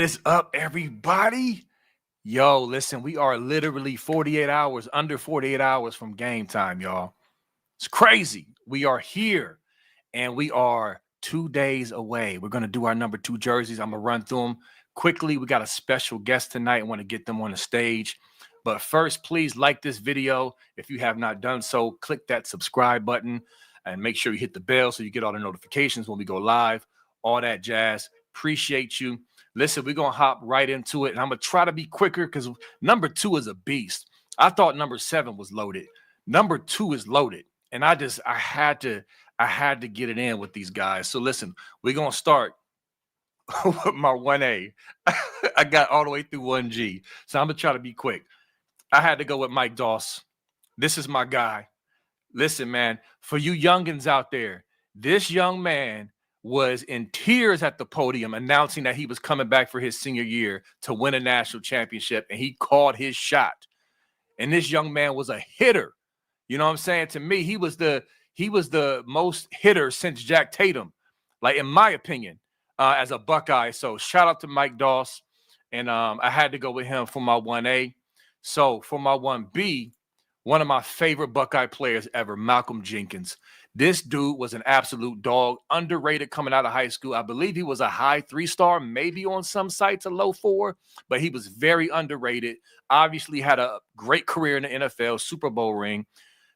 is up, everybody? Yo, listen, we are literally 48 hours, under 48 hours from game time, y'all. It's crazy. We are here and we are 2 days away. We're going to do our number 2 jerseys. I'm going to run through them quickly. We got a special guest tonight. I want to get them on the stage. But first, please like this video. If you have not done so, click that subscribe button and make sure you hit the bell so you get all the notifications when we go live, all that jazz. Appreciate you. Listen, we're going to hop right into it, and I'm going to try to be quicker because number 2 is a beast. I thought number 7 was loaded. Number 2 is loaded, and I had to get it in with these guys. So listen, we're going to start with my 1A. I got all the way through 1G, so I'm going to try to be quick. I had to go with Mike Doss. This is my guy. Listen, man, for you youngins out there, this young man was in tears at the podium announcing that he was coming back for his senior year to win a national championship, and he called his shot. And this young man was a hitter. You know what I'm saying? To me, he was the most hitter since Jack Tatum, like in my opinion, as a Buckeye. So shout out to Mike Doss. And I had to go with him for my 1A. So for my 1B, one of my favorite Buckeye players ever, Malcolm Jenkins. This dude was an absolute dog, underrated coming out of high school. I believe he was a high 3-star, maybe on some sites a low 4, but he was very underrated. Obviously had a great career in the NFL, Super Bowl ring.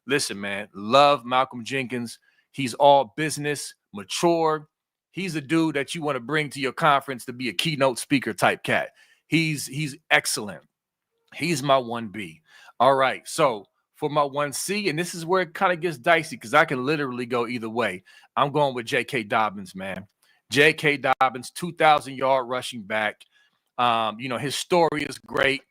Listen, man, love Malcolm Jenkins. He's all business, mature. He's a dude that you want to bring to your conference to be a keynote speaker type cat. He's excellent. He's my 1B. All right, so for my 1C, and this is where it kind of gets dicey because I can literally go either way. I'm going with J.K. Dobbins, man. J.K. Dobbins, 2,000-yard rushing back. His story is great,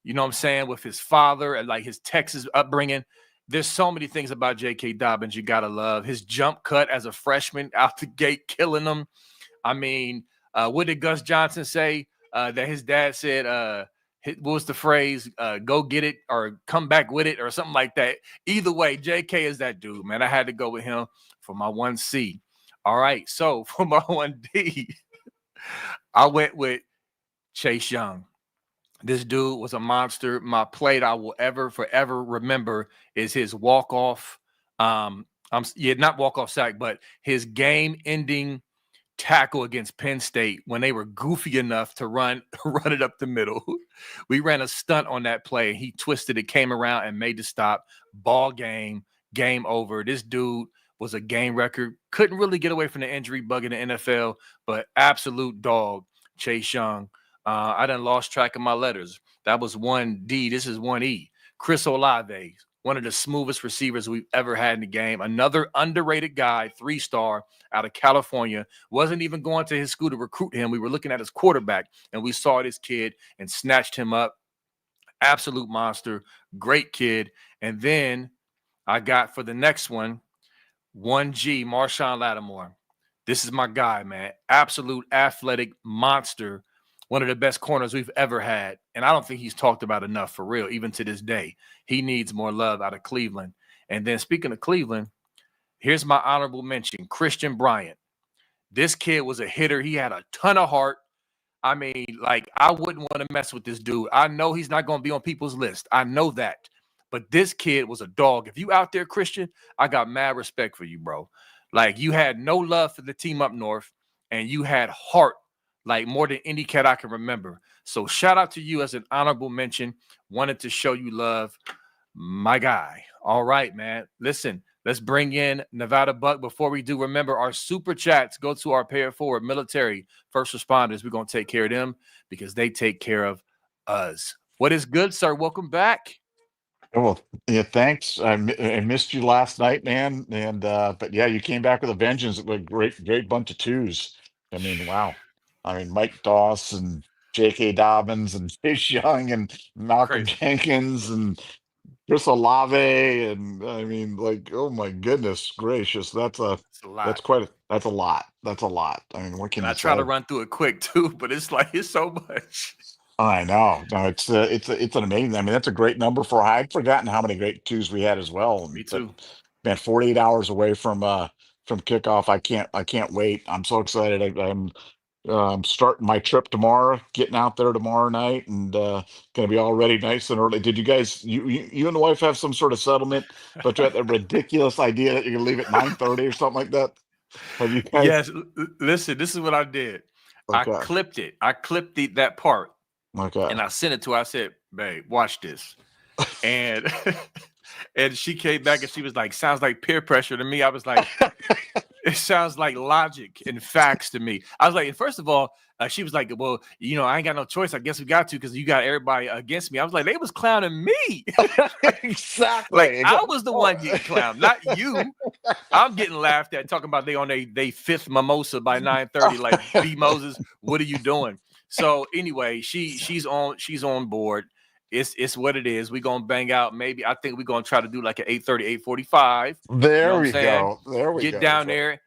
you know what I'm saying, with his father and like his Texas upbringing. There's so many things about J.K. Dobbins you got to love. His jump cut as a freshman out the gate, killing them. I mean, what did Gus Johnson say that his dad said, what was the phrase? Go get it or come back with it or something like that. Either way, JK is that dude, man. I had to go with him for my 1C. All right. So for my 1D, I went with Chase Young. This dude was a monster. My play that I will forever remember is his walk-off. Not walk-off sack, but his game-ending tackle against Penn State when they were goofy enough to run it up the middle. We ran a stunt on that play. He twisted it, came around, and made the stop. Ball game over. This dude was a game record. Couldn't really get away from the injury bug in the NFL, but absolute dog, Chase Young. I done lost track of my letters. That was 1D. This is 1E. Chris Olave, one of the smoothest receivers we've ever had in the game. Another underrated guy, 3-star out of California. Wasn't even going to his school to recruit him. We were looking at his quarterback, and we saw this kid and snatched him up. Absolute monster. Great kid. And then I got for the next one, 1G, Marshawn Lattimore. This is my guy, man. Absolute athletic monster. One of the best corners we've ever had. And I don't think he's talked about enough for real, even to this day. He needs more love out of Cleveland. And then speaking of Cleveland, here's my honorable mention, Christian Bryant. This kid was a hitter. He had a ton of heart. I mean, like, I wouldn't want to mess with this dude. I know he's not going to be on people's list. I know that. But this kid was a dog. If you out there, Christian, I got mad respect for you, bro. Like, you had no love for the team up north, and you had heart. Like more than any cat I can remember. So shout out to you as an honorable mention. Wanted to show you love, my guy. All right, man. Listen, let's bring in Nevada Buck. Before we do, remember our super chats go to our pay it forward military first responders. We're going to take care of them because they take care of us. What is good, sir? Welcome back. Well, yeah, thanks. I missed you last night, man. And but yeah, you came back with a vengeance. A great bunch of 2s. I mean, wow. I mean, Mike Doss and J.K. Dobbins and Chase Young and Malcolm Crazy. Jenkins and Chris Olave, and I mean, like, oh my goodness gracious, that's a lot. that's a lot. That's a lot. I mean, what can And you I try to say? run through it quick too, but it's like it's so much. I know. No, it's an amazing. I mean, that's a great number for. I'd forgotten how many great 2s we had as well. Me But too. man, 48 hours away from kickoff. I can't wait. I'm so excited. Starting my trip tomorrow, getting out there tomorrow night, and gonna be all ready nice and early. Did you guys, you and the wife have some sort of settlement, but you had the ridiculous idea that you're gonna leave at 9:30 or something like that? Have you guys? Yes. Listen, this is what I did. I Okay. clipped it. I clipped that part Okay. and I sent it to her. I said, babe, watch this. And and she came back and she was like, sounds like peer pressure to me. I was like, it sounds like logic and facts to me. I was like, first of all, she was like, well, I ain't got no choice. I guess we got to because you got everybody against me. I was like, they was clowning me. Like Exactly. I was the one getting clowned, not you. I'm getting laughed at talking about they on they fifth mimosa by 9:30. Like B Moses, what are you doing? So anyway, she's on board. It's what it is. We're gonna bang out. Maybe I think we're gonna try to do like an 8:30, 8:45. You know There what I'm we saying? go. There we Get go. down there,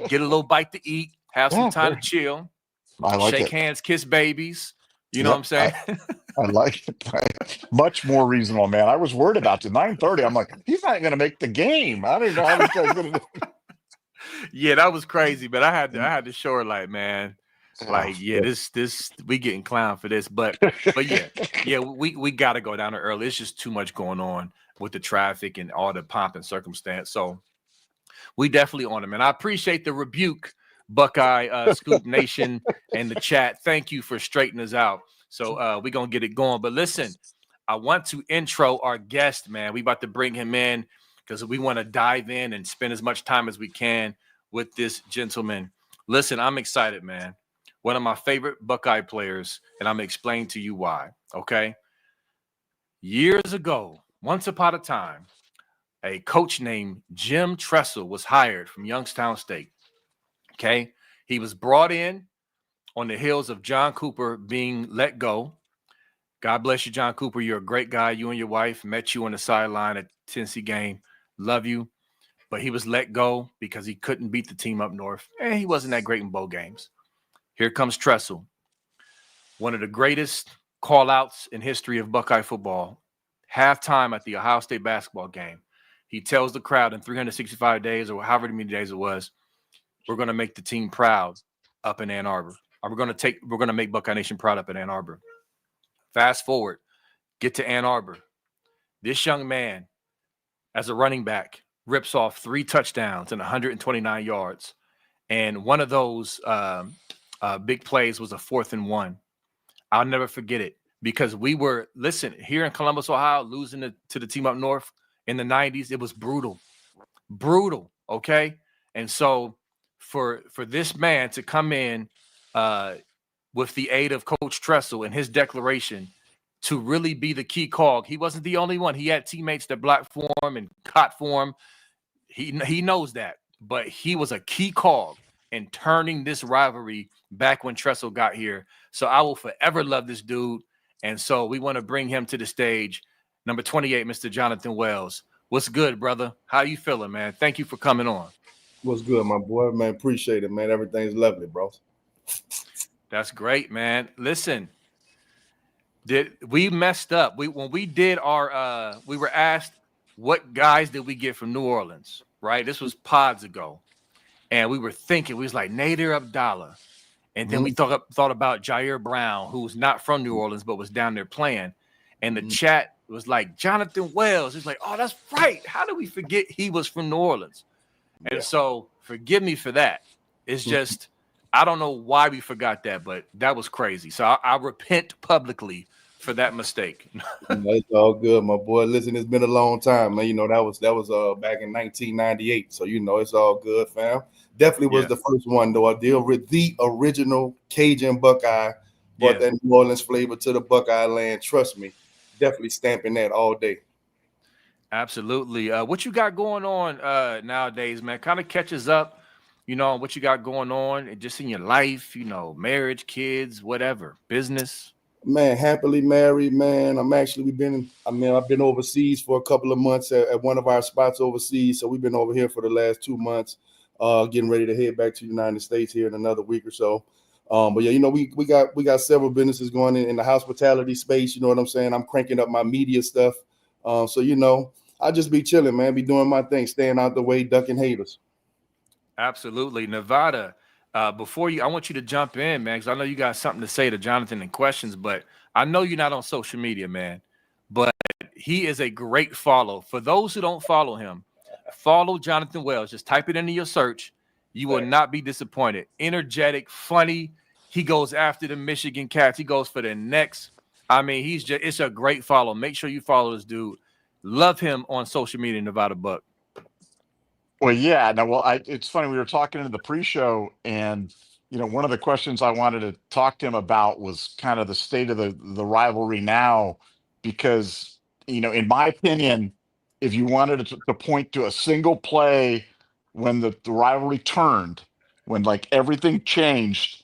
get a little bite to eat, have some Yeah, time to chill, I like shake it. hands, kiss babies. You know what I'm Yep. saying? I like it. Much more reasonable, man. I was worried about you. 9:30. I'm like, he's not going to make the game. I don't even know how this guy's going to do. Yeah, that was crazy. But I had to show her like, man, Yeah. like, yeah, this we getting clown for this. But yeah, we gotta go down there early. It's just too much going on with the traffic and all the pomp and circumstance. So we definitely on them. And I appreciate the rebuke, Buckeye Scoop Nation and the chat. Thank you for straightening us out. So we're gonna get it going. But listen, I want to intro our guest, man. We about to bring him in because we want to dive in and spend as much time as we can with this gentleman. Listen, I'm excited, man. One of my favorite Buckeye players, and I'm gonna explain to you why. Okay. Years ago, once upon a time, a coach named Jim Tressel was hired from Youngstown State. Okay. He was brought in on the heels of John Cooper being let go. God bless you, John Cooper. You're a great guy. You and your wife met you on the sideline at the Tennessee game. Love you. But he was let go because he couldn't beat the team up north. And he wasn't that great in bowl games. Here comes Tressel, one of the greatest call outs in history of Buckeye football. Halftime at the Ohio State basketball game. He tells the crowd in 365 days or however many days it was, we're going to make the team proud up in Ann Arbor. We're going to make Buckeye Nation proud up in Ann Arbor. Fast forward, get to Ann Arbor. This young man, as a running back, rips off 3 touchdowns and 129 yards. And one of those big plays was a 4th and 1. I'll never forget it because we were, listen, here in Columbus, Ohio, losing to the team up north in the 90s. It was brutal, okay? And so for this man to come in with the aid of Coach Tressel and his declaration to really be the key cog, he wasn't the only one. He had teammates that blocked for him and caught for him. He knows that, but he was a key cog in turning this rivalry back when Tressel got here. So I will forever love this dude. And so we want to bring him to the stage. Number 28, Mr. Jonathan Wells. What's good, brother? How you feeling, man? Thank you for coming on. What's good, my boy? Man, appreciate it, man. Everything's lovely, bro. That's great, man. Listen, we messed up. When we did our we were asked what guys did we get from New Orleans, right? This was pods ago. And we were thinking, we was like Nader Abdallah. And then we thought about Jair Brown, who was not from New Orleans, but was down there playing. And the chat was like, Jonathan Wells. It's like, oh, that's right. How did we forget he was from New Orleans? And so forgive me for that. It's just, I don't know why we forgot that, but that was crazy. So I repent publicly for that mistake. It's all good, my boy. Listen, it's been a long time, man. You know, that was back in 1998. So, you know, it's all good, fam. Definitely was the first one, though. I deal with the original Cajun Buckeye, brought that New Orleans flavor to the Buckeye land. Trust me, definitely stamping that all day. Absolutely. What you got going on nowadays, man? Kind of catches up, you know, what you got going on and just in your life, you know, marriage, kids, whatever, business. Man, happily married, man. I've been overseas for a couple of months at one of our spots overseas. So we've been over here for the last 2 months, getting ready to head back to the United States here in another week or so. But yeah, you know, we got several businesses going in the hospitality space. You know what I'm saying? I'm cranking up my media stuff. So, you know, I just be chilling, man, be doing my thing, staying out the way, ducking haters. Absolutely. Nevada, Before you, I want you to jump in, man, because I know you got something to say to Jonathan and questions, but I know you're not on social media, man. But he is a great follow. For those who don't follow him, follow Jonathan Wells. Just type it into your search. You will not be disappointed. Energetic, funny. He goes after the Michigan Cats. He goes for the next. I mean, it's a great follow. Make sure you follow this dude. Love him on social media, Nevada Buck. Well, yeah. No, well, it's funny. We were talking in the pre-show, and one of the questions I wanted to talk to him about was kind of the state of the rivalry now, because in my opinion, if you wanted to point to a single play when the rivalry turned, when like everything changed,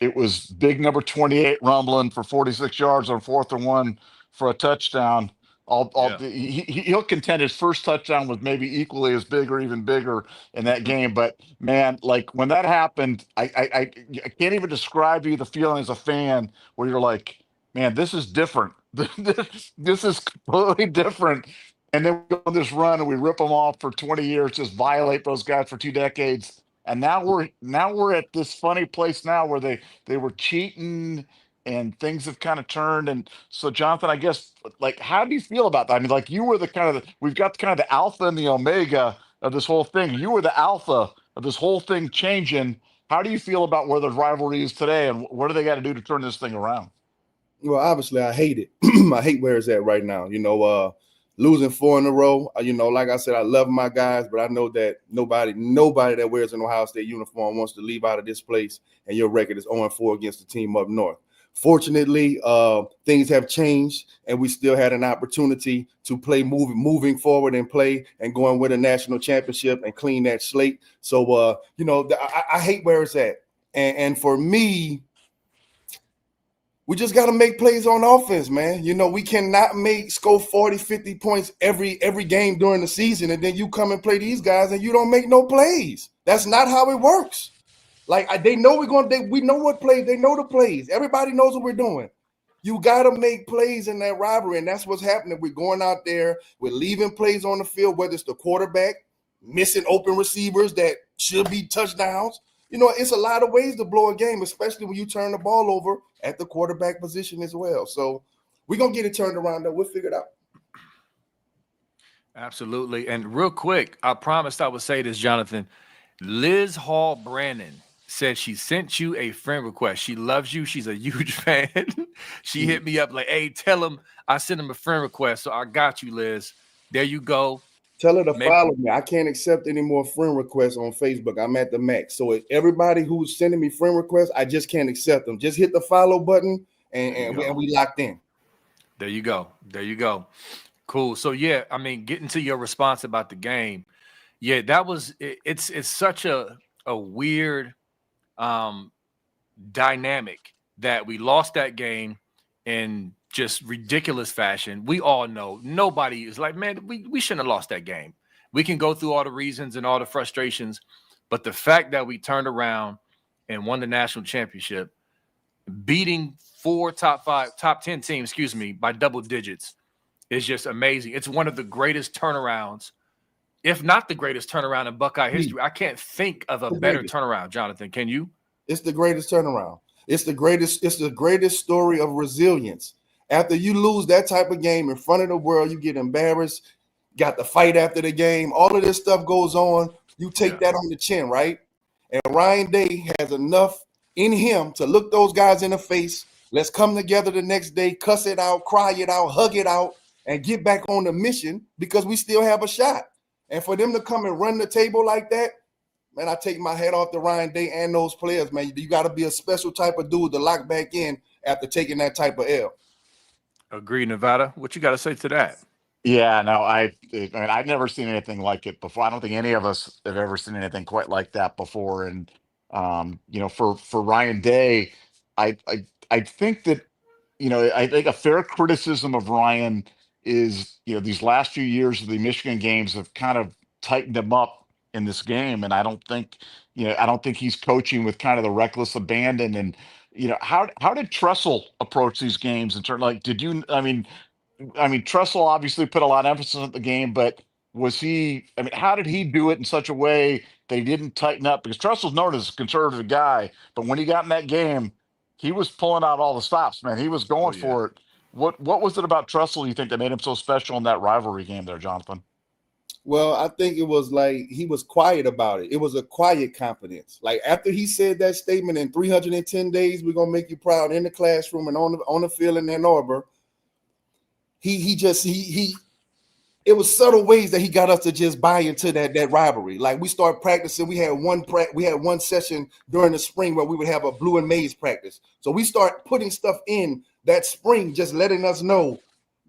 it was big number 28 rumbling for 46 yards on 4th and 1 for a touchdown. Yeah. He'll contend his first touchdown was maybe equally as big or even bigger in that game. But man, like when that happened, I can't even describe to you the feeling as a fan where you're like, man, this is different. This is completely different. And then we go on this run and we rip them off for 20 years, just violate those guys for 2 decades. And now we're at this funny place now where they were cheating and things have kind of turned. And so, Jonathan, I guess, like, how do you feel about that? I mean, like, you were we've got kind of the alpha and the omega of this whole thing. You were the alpha of this whole thing changing. How do you feel about where the rivalry is today, and what do they got to do to turn this thing around? Well, obviously, I hate it. I hate where it's at right now. Losing 4 in a row. Like I said, I love my guys, but I know that nobody that wears an Ohio State uniform wants to leave out of this place, and your record is 0-4 against the team up north. Fortunately, things have changed, and we still had an opportunity to play moving forward and play and go and win a national championship and clean that slate. So, I hate where it's at. And for me, we just got to make plays on offense, man. We cannot score 40, 50 points every game during the season, and then you come and play these guys and you don't make no plays. That's not how it works. Like, they know we know what plays. They know the plays. Everybody knows what we're doing. You got to make plays in that rivalry, and that's what's happening. We're going out there. We're leaving plays on the field, whether it's the quarterback, missing open receivers that should be touchdowns. It's a lot of ways to blow a game, especially when you turn the ball over at the quarterback position as well. So we're going to get it turned around, though. We'll figure it out. Absolutely. And real quick, I promised I would say this, Jonathan. Liz Hall Brandon said she sent you a friend request. She loves you. She's a huge fan. She hit me up like, hey, tell him I sent him a friend request. So I got you, Liz. There you go. Tell her to follow me. I can't accept any more friend requests on Facebook. I'm at the max. So everybody who's sending me friend requests, I just can't accept them. Just hit the follow button and we locked in. There you go. There you go. Cool. So, yeah, I mean, getting to your response about the game. Yeah, that was it's such a weird dynamic that we lost that game in just ridiculous fashion. We all know nobody is like, man, we shouldn't have lost that game. We can go through all the reasons and all the frustrations, but the fact that we turned around and won the national championship, beating 4 top 10 teams, by double digits is just amazing. It's one of the greatest turnarounds, if not the greatest turnaround in Buckeye history. I can't think of a better turnaround, Jonathan. Can you? It's the greatest turnaround. It's the greatest story of resilience. After you lose that type of game in front of the world, you get embarrassed, got the fight after the game, all of this stuff goes on. You take that on the chin, right? And Ryan Day has enough in him to look those guys in the face. Let's come together the next day, cuss it out, cry it out, hug it out, and get back on the mission because we still have a shot. And for them to come and run the table like that, man, I take my hat off to Ryan Day and those players, man. You got to be a special type of dude to lock back in after taking that type of L. Agree, Nevada. What you got to say to that? Yeah, no, I mean, I've never seen anything like it before. I don't think any of us have ever seen anything quite like that before. And for Ryan Day, I think that I think a fair criticism of Ryan is these last few years of the Michigan games have kind of tightened him up in this game, and I don't think he's coaching with kind of the reckless abandon. And how did Tressel approach these games in terms, like, I mean, Tressel obviously put a lot of emphasis on the game, but Was he? I mean, how did he do it in such a way they didn't tighten up? Because Trustle's known as a conservative guy, but when he got in that game, he was pulling out all the stops. Man, he was Oh going yeah. for it. What was it about Trustle you think that made him so special in that rivalry game there, Jonathan? Well, I think it was like he was quiet about it. It was a quiet confidence. Like after he said that statement, in 310 days, we're gonna make you proud in the classroom and on the field in Ann Arbor. He it was subtle ways that he got us to just buy into that rivalry. Like we started practicing. We had one session during the spring where we would have a blue and maize practice. So we start putting stuff in that spring, just letting us know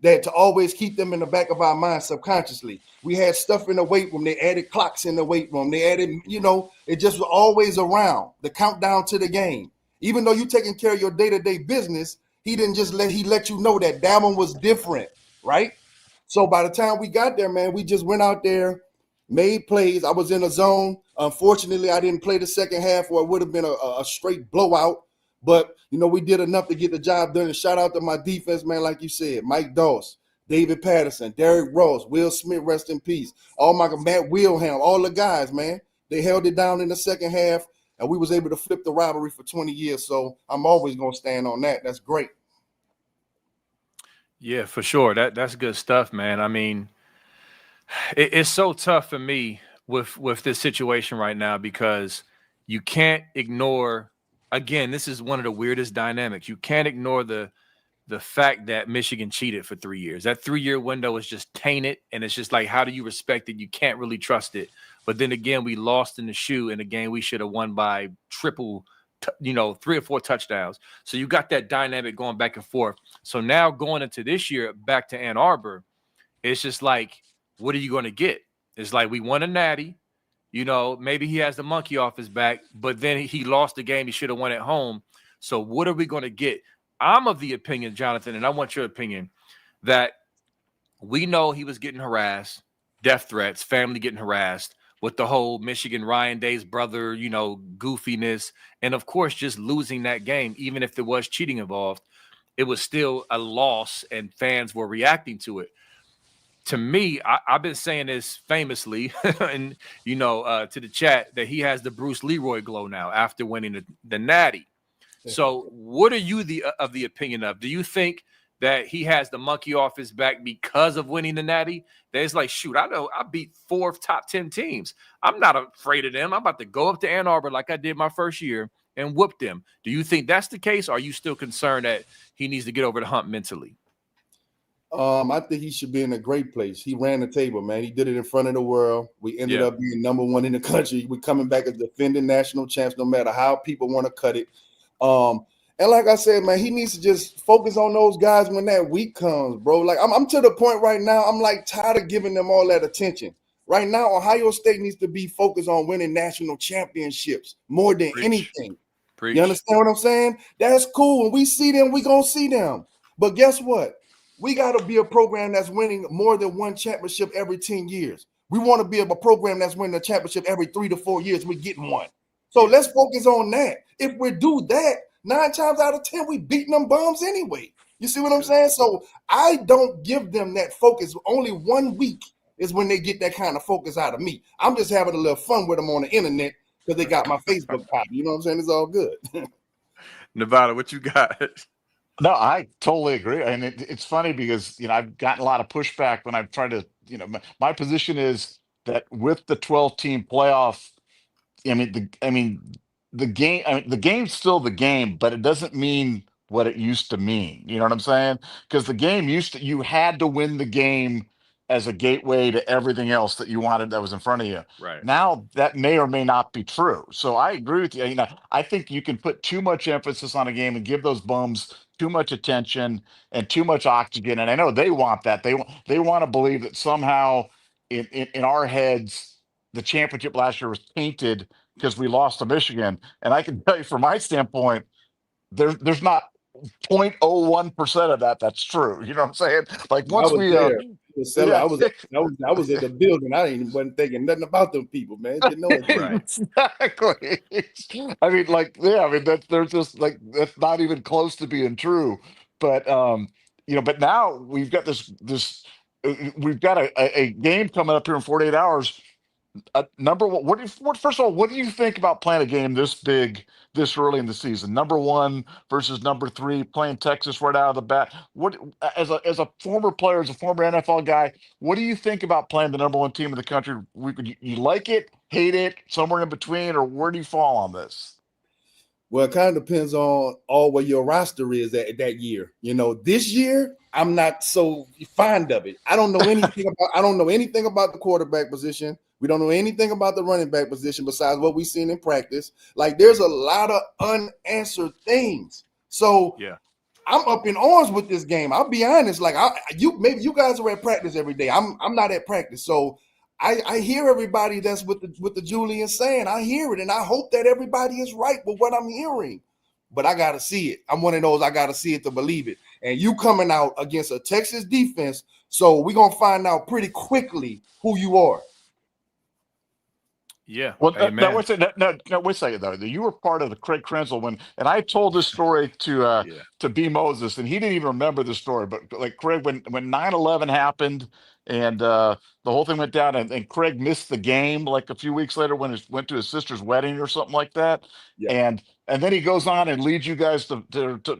that to always keep them in the back of our minds subconsciously. We had stuff in the weight room. They added clocks in the weight room. They added, it just was always around the countdown to the game. Even though you taking care of your day-to-day business, he didn't just let you know that one was different, right? So by the time we got there, man, we just went out there, made plays. I was in a zone. Unfortunately, I didn't play the second half, or it would have been a straight blowout. But, we did enough to get the job done. And shout out to my defense, man, like you said, Mike Doss, David Patterson, Derrick Rose, Will Smith, rest in peace. Matt Wilhelm, all the guys, man. They held it down in the second half, and we was able to flip the rivalry for 20 years. So I'm always going to stand on that. That's great. Yeah, for sure. That's good stuff, man. I mean, it's so tough for me with this situation right now because you can't ignore. Again, this is one of the weirdest dynamics. You can't ignore the fact that Michigan cheated for 3 years. That 3-year window is just tainted, and it's just like, how do you respect it? You can't really trust it. But then again, we lost in the shoe in a game we should have won by triple. 3 or 4 touchdowns. So you got that dynamic going back and forth. So now going into this year back to Ann Arbor, it's just like, what are you going to get? It's like we won a natty. Maybe he has the monkey off his back, but then he lost the game he should have won at home. So what are we going to get? I'm of the opinion, Jonathan, and I want your opinion, that we know he was getting harassed, death threats, family getting harassed, with the whole Michigan Ryan Day's brother, goofiness. And of course, just losing that game, even if there was cheating involved, it was still a loss and fans were reacting to it. To me, I've been saying this famously and, to the chat, that he has the Bruce Leroy glow now after winning the natty. So what are you of the opinion of? Do you think that he has the monkey off his back because of winning the natty? That it's like, shoot, I know I beat 4 top 10 teams. I'm not afraid of them. I'm about to go up to Ann Arbor like I did my first year and whoop them. Do you think that's the case? Or are you still concerned that he needs to get over the hump mentally? I think he should be in a great place. He ran the table, man. He did it in front of the world. We ended up being number 1 in the country. We're coming back as defending national champs, no matter how people want to cut it. And like I said, man, he needs to just focus on those guys when that week comes, bro. Like I'm to the point right now, I'm like tired of giving them all that attention. Right now, Ohio State needs to be focused on winning national championships more than anything. You understand what I'm saying? That's cool. When we see them, we gonna see them. But guess what? We got to be a program that's winning more than one championship every 10 years. We want to be a program that's winning a championship every 3 to 4 years. We're getting one. So let's focus on that. If we do that, 9 times out of 10, we beating them bums anyway. You see what I'm saying? So I don't give them that focus. Only 1 week is when they get that kind of focus out of me. I'm just having a little fun with them on the internet because they got my Facebook copy. You know what I'm saying? It's all good. Nevada, what you got? No, I totally agree. And it's funny because, I've gotten a lot of pushback when I've tried to, my position is that with the 12-team playoff, the game, the game's still the game, but it doesn't mean what it used to mean. You know what I'm saying? Because the game you had to win the game as a gateway to everything else that you wanted that was in front of you. Right. Now that may or may not be true. So I agree with you. I think you can put too much emphasis on a game and give those bums too much attention and too much oxygen. And I know they want that. They want to believe that somehow in our heads the championship last year was tainted because we lost to Michigan. And I can tell you from my standpoint, there's not 0.01% of that's true. You know what I'm saying? Like once I was we there. yeah. I was at the building. I wasn't thinking nothing about them people, man. Didn't know it. Right. Exactly. There's just like that's not even close to being true. But but now we've got this we've got a game coming up here in 48 hours. Number one, first of all, what do you think about playing a game this big this early in the season? Number one versus number three, playing Texas right out of the bat. What, as a former player, as a former NFL guy, what do you think about playing the number one team in the country? You like it, hate it, somewhere in between, or where do you fall on this? Well, it kind of depends on all where your roster is that year. This year I'm not so fond of it. I don't know anything about the quarterback position. We don't know anything about the running back position besides what we've seen in practice. Like, there's a lot of unanswered things. So Yeah. I'm up in arms with this game. I'll be honest. Like, maybe you guys are at practice every day. I'm not at practice. So I hear everybody that's with the Julian saying. I hear it, and I hope that everybody is right with what I'm hearing. But I gotta see it. I'm one of those, I gotta see it to believe it. And you coming out against a Texas defense, so we're gonna find out pretty quickly who you are. Yeah. Well, Amen. wait a second though. You were part of the Craig Krenzel and I told this story to B. Moses, and he didn't even remember the story. But like Craig, when 9/11 happened and the whole thing went down, and Craig missed the game like a few weeks later when he went to his sister's wedding or something like that, and then he goes on and leads you guys to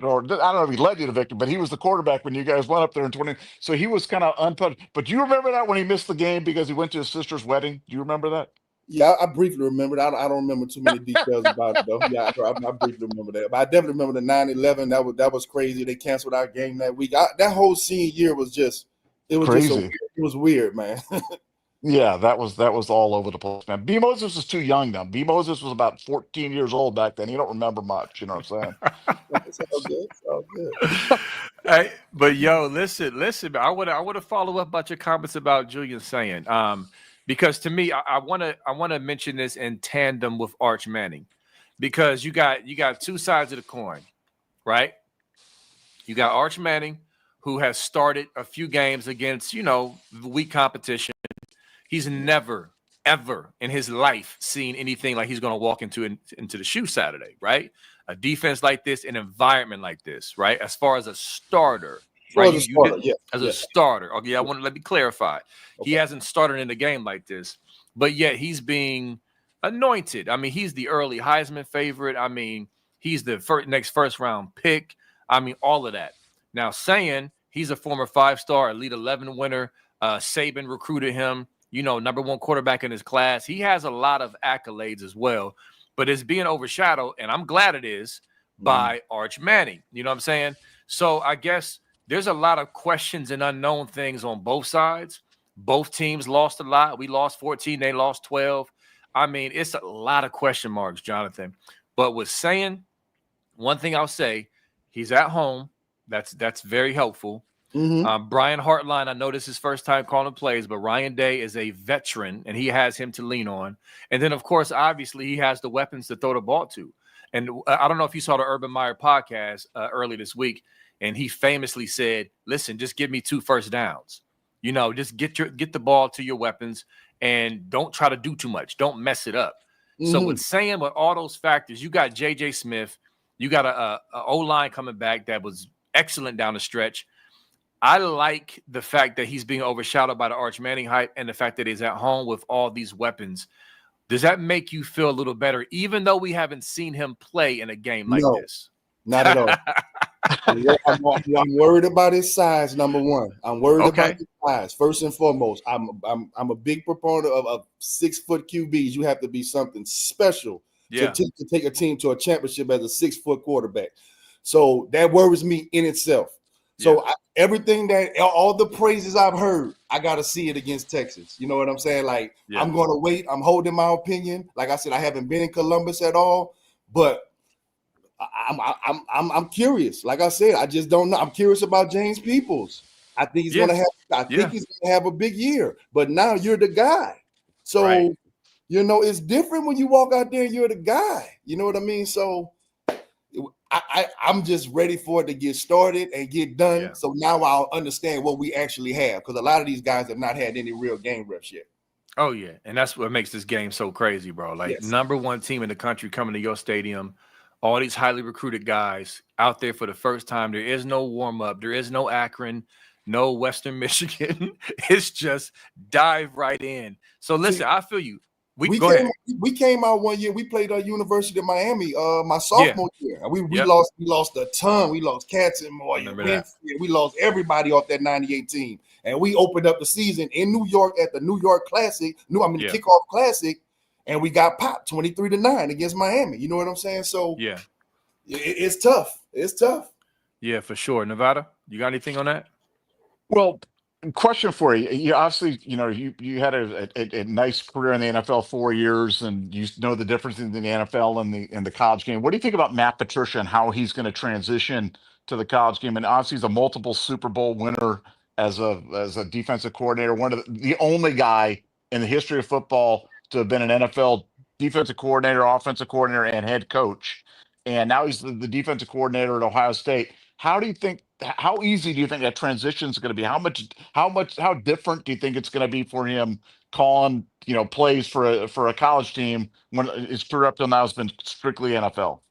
or I don't know if he led you to victory, but he was the quarterback when you guys went up there in 20. So he was kind of unpunished. But do you remember that when he missed the game because he went to his sister's wedding? Do you remember that? Yeah, I briefly remember that. I don't remember too many details about it, though. Yeah, I briefly remember that. But I definitely remember the 9/11. That was crazy. They canceled our game that week. That whole senior year was just crazy. It was weird, man. Yeah, that was all over the place, man. B. Moses was too young then. B. Moses was about 14 years old back then. He don't remember much. You know what I'm saying? It's all good. It's all good. Hey, but yo, listen. I want to follow up about your comments about Julian saying, because to me, I want to mention this in tandem with Arch Manning, because you got two sides of the coin, right? You got Arch Manning, who has started a few games against weak competition. He's never, ever in his life seen anything like he's going to walk into the shoe Saturday, right? A defense like this, an environment like this, right? As far as a starter, right? As a starter. Okay, let me clarify. Okay. He hasn't started in a game like this, but yet he's being anointed. I mean, he's the early Heisman favorite. I mean, he's the next first round pick. I mean, all of that. Now, saying he's a former 5-star Elite 11 winner. Saban recruited him. Number one quarterback in his class. He has a lot of accolades as well, but it's being overshadowed, and I'm glad it is, by Arch Manning. You know what I'm saying? So I guess there's a lot of questions and unknown things on both sides. Both teams lost a lot. We lost 14. They lost 12. I mean, it's a lot of question marks, Jonathan. But with saying, one thing I'll say, he's at home. That's very helpful. Mm-hmm. Brian Hartline, I know this is his first time calling plays, but Ryan Day is a veteran, and he has him to lean on. And then, of course, obviously, he has the weapons to throw the ball to. And I don't know if you saw the Urban Meyer podcast early this week, and he famously said, listen, just give me 2 first downs. Just get the ball to your weapons and don't try to do too much. Don't mess it up. Mm-hmm. So with saying with all those factors, you got J.J. Smith, you got a O-line coming back that was excellent down the stretch. I like the fact that he's being overshadowed by the Arch Manning hype and the fact that he's at home with all these weapons. Does that make you feel a little better, even though we haven't seen him play in a game like this? Not at all. I'm worried about his size. Number one, I'm worried about his size. First and foremost, I'm a big proponent of 6-foot QBs. You have to be something special to take a team to a championship as a 6-foot quarterback. So that worries me in itself. So everything all the praises I've heard, I got to see it against Texas. You know what I'm saying? Like, I'm going to wait. I'm holding my opinion. Like I said, I haven't been in Columbus at all, but I'm curious. Like I said, I just don't know. I'm curious about James Peoples. I think he's going to have a big year. But now you're the guy. So, it's different when you walk out there and you're the guy. You know what I mean? So I'm just ready for it to get started and get done. Yeah. So now I'll understand what we actually have, because a lot of these guys have not had any real game reps yet. Oh, yeah. And that's what makes this game so crazy, bro. Like, number one team in the country coming to your stadium, all these highly recruited guys out there for the first time. There is no warm-up. There is no Akron. no Western Michigan. It's just dive right in. So listen, I feel you. We go ahead. came out one year. We played at University of Miami my sophomore year. We Yep. lost a ton. We lost Katzenmoyer, Winfield. We lost everybody off that 98 team. And we opened up the season in New York at the New York Classic. The kickoff classic, and we got popped 23-9 against Miami. You know what I'm saying? So yeah, it's tough. It's tough. Yeah, for sure. Nevada, you got anything on that? Well, question for you. You obviously, you had a nice career in the NFL 4 years, and you know the difference in the NFL and the college game. What do you think about Matt Patricia and how he's going to transition to the college game? And obviously, he's a multiple Super Bowl winner as a defensive coordinator, one of the only guy in the history of football to have been an NFL defensive coordinator, offensive coordinator, and head coach. And now he's the defensive coordinator at Ohio State. How easy do you think that transition is going to be? How different do you think it's going to be for him calling, plays for a college team when his career up till now has been strictly NFL?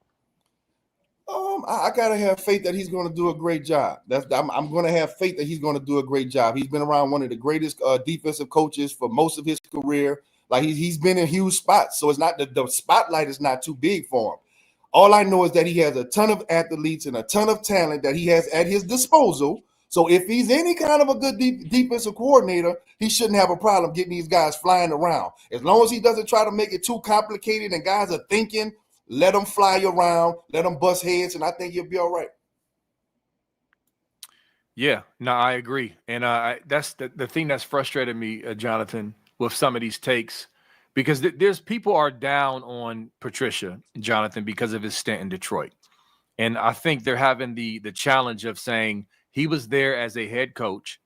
I gotta have faith that he's going to do a great job. I'm going to have faith that he's going to do a great job. He's been around one of the greatest defensive coaches for most of his career. Like he's been in huge spots, so it's not the spotlight is not too big for him. All I know is that he has a ton of athletes and a ton of talent that he has at his disposal. So if he's any kind of a good defensive coordinator, he shouldn't have a problem getting these guys flying around. As long as he doesn't try to make it too complicated and guys are thinking, let them fly around, let them bust heads, and I think he'll be all right. Yeah, no, I agree. And that's the thing that's frustrated me, Jonathan, with some of these takes. Because there's people are down on Patricia, Jonathan, because of his stint in Detroit. And I think they're having the challenge of saying he was there as a head coach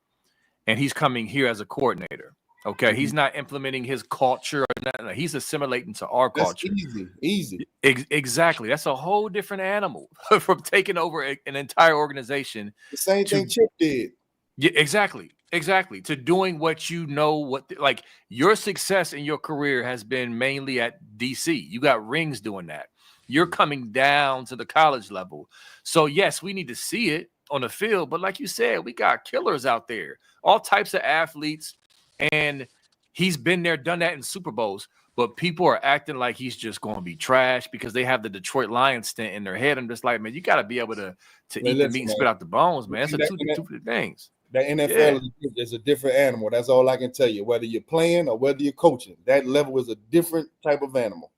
and he's coming here as a coordinator. Okay. Mm-hmm. He's not implementing his culture. No, he's assimilating to our culture. Easy. Exactly. That's a whole different animal from taking over an entire organization. The same thing Chip did. Yeah, exactly. To doing what like your success in your career has been mainly at DC. You got rings doing that. You're coming down to the college level. So yes, we need to see it on the field. But like you said, we got killers out there, all types of athletes. And he's been there, done that in Super Bowls. But people are acting like he's just going to be trash because they have the Detroit Lions stint in their head. I'm just like, man, you got to be able to eat the meat and spit out the bones, man. It's two different things. The NFL is a different animal. That's all I can tell you. Whether you're playing or whether you're coaching, that level is a different type of animal.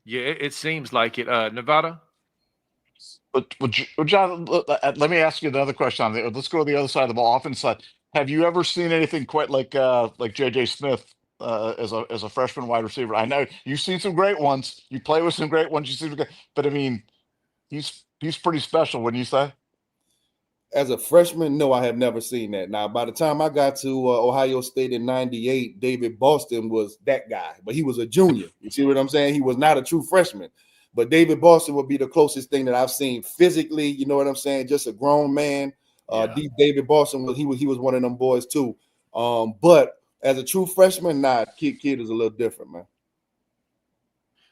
Yeah, it seems like it. Nevada? But John, let me ask you another question on it. Let's go to the other side of the ball, offense side. Have you ever seen anything quite like J.J. Smith as a freshman wide receiver? I know you've seen some great ones. You play with some great ones. But I mean, he's pretty special, wouldn't you say? As a freshman, no, I have never seen that. Now, by the time I got to Ohio State in '98, David Boston was that guy, but he was a junior. You see what I'm saying? He was not a true freshman. But David Boston would be the closest thing that I've seen physically. You know what I'm saying? Just a grown man. David Boston he was one of them boys too. But as a true freshman, kid is a little different, man.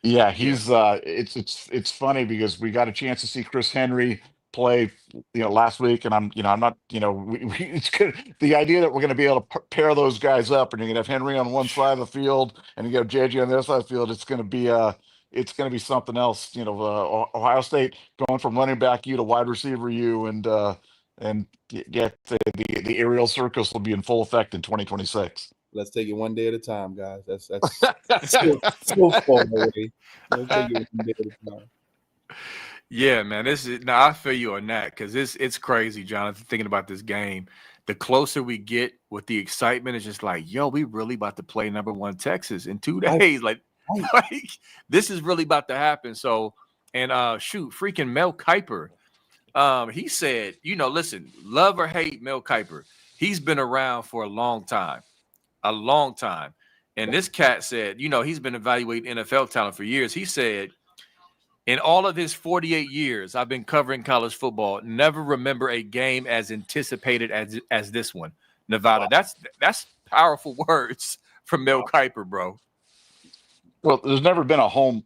Yeah, he's it's funny because we got a chance to see Chris Henry play last week, and I'm not it's good. The idea that we're going to be able to pair those guys up, and you're going to have Henry on one side of the field and you got JJ on the other side of the field, it's going to be something else. Ohio State going from running back you to wide receiver you, and get the aerial circus will be in full effect in 2026. Let's take it one day at a time, guys. That's so far away. Let's take it one day at a time. Yeah, man. I feel you on that because it's crazy, Jonathan, thinking about this game. The closer we get with the excitement, it's just like, yo, we really about to play number 1 Texas in 2 days. Like this is really about to happen. So, and freaking Mel Kiper. He said, listen, love or hate Mel Kiper, he's been around for a long time. And this cat said, he's been evaluating NFL talent for years. He said, in all of his 48 years, I've been covering college football, never remember a game as anticipated as this one. Nevada, wow. That's powerful words from Mel Kiper, bro. Well, there's never been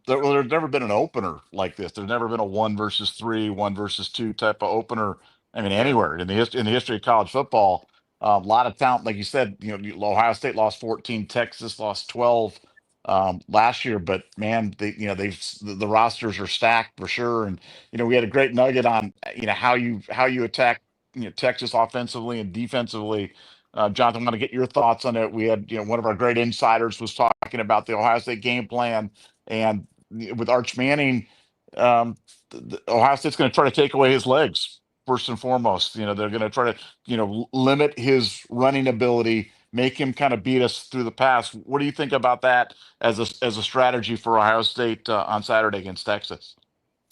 there's never been an opener like this. There's never been a 1 versus 3, 1 versus 2 type of opener I mean, Yeah. anywhere in the history of college football. A lot of talent, like you said. Ohio State lost 14, Texas lost 12 last year, but man, the rosters are stacked for sure. And we had a great nugget on how you attack Texas offensively and defensively. Jonathan, I want to get your thoughts on it. We had one of our great insiders was talking about the Ohio State game plan, and with Arch Manning, Ohio State's going to try to take away his legs first and foremost. They're going to try to limit his running ability, make him kind of beat us through the pass. What do you think about that as a strategy for Ohio State on Saturday against Texas?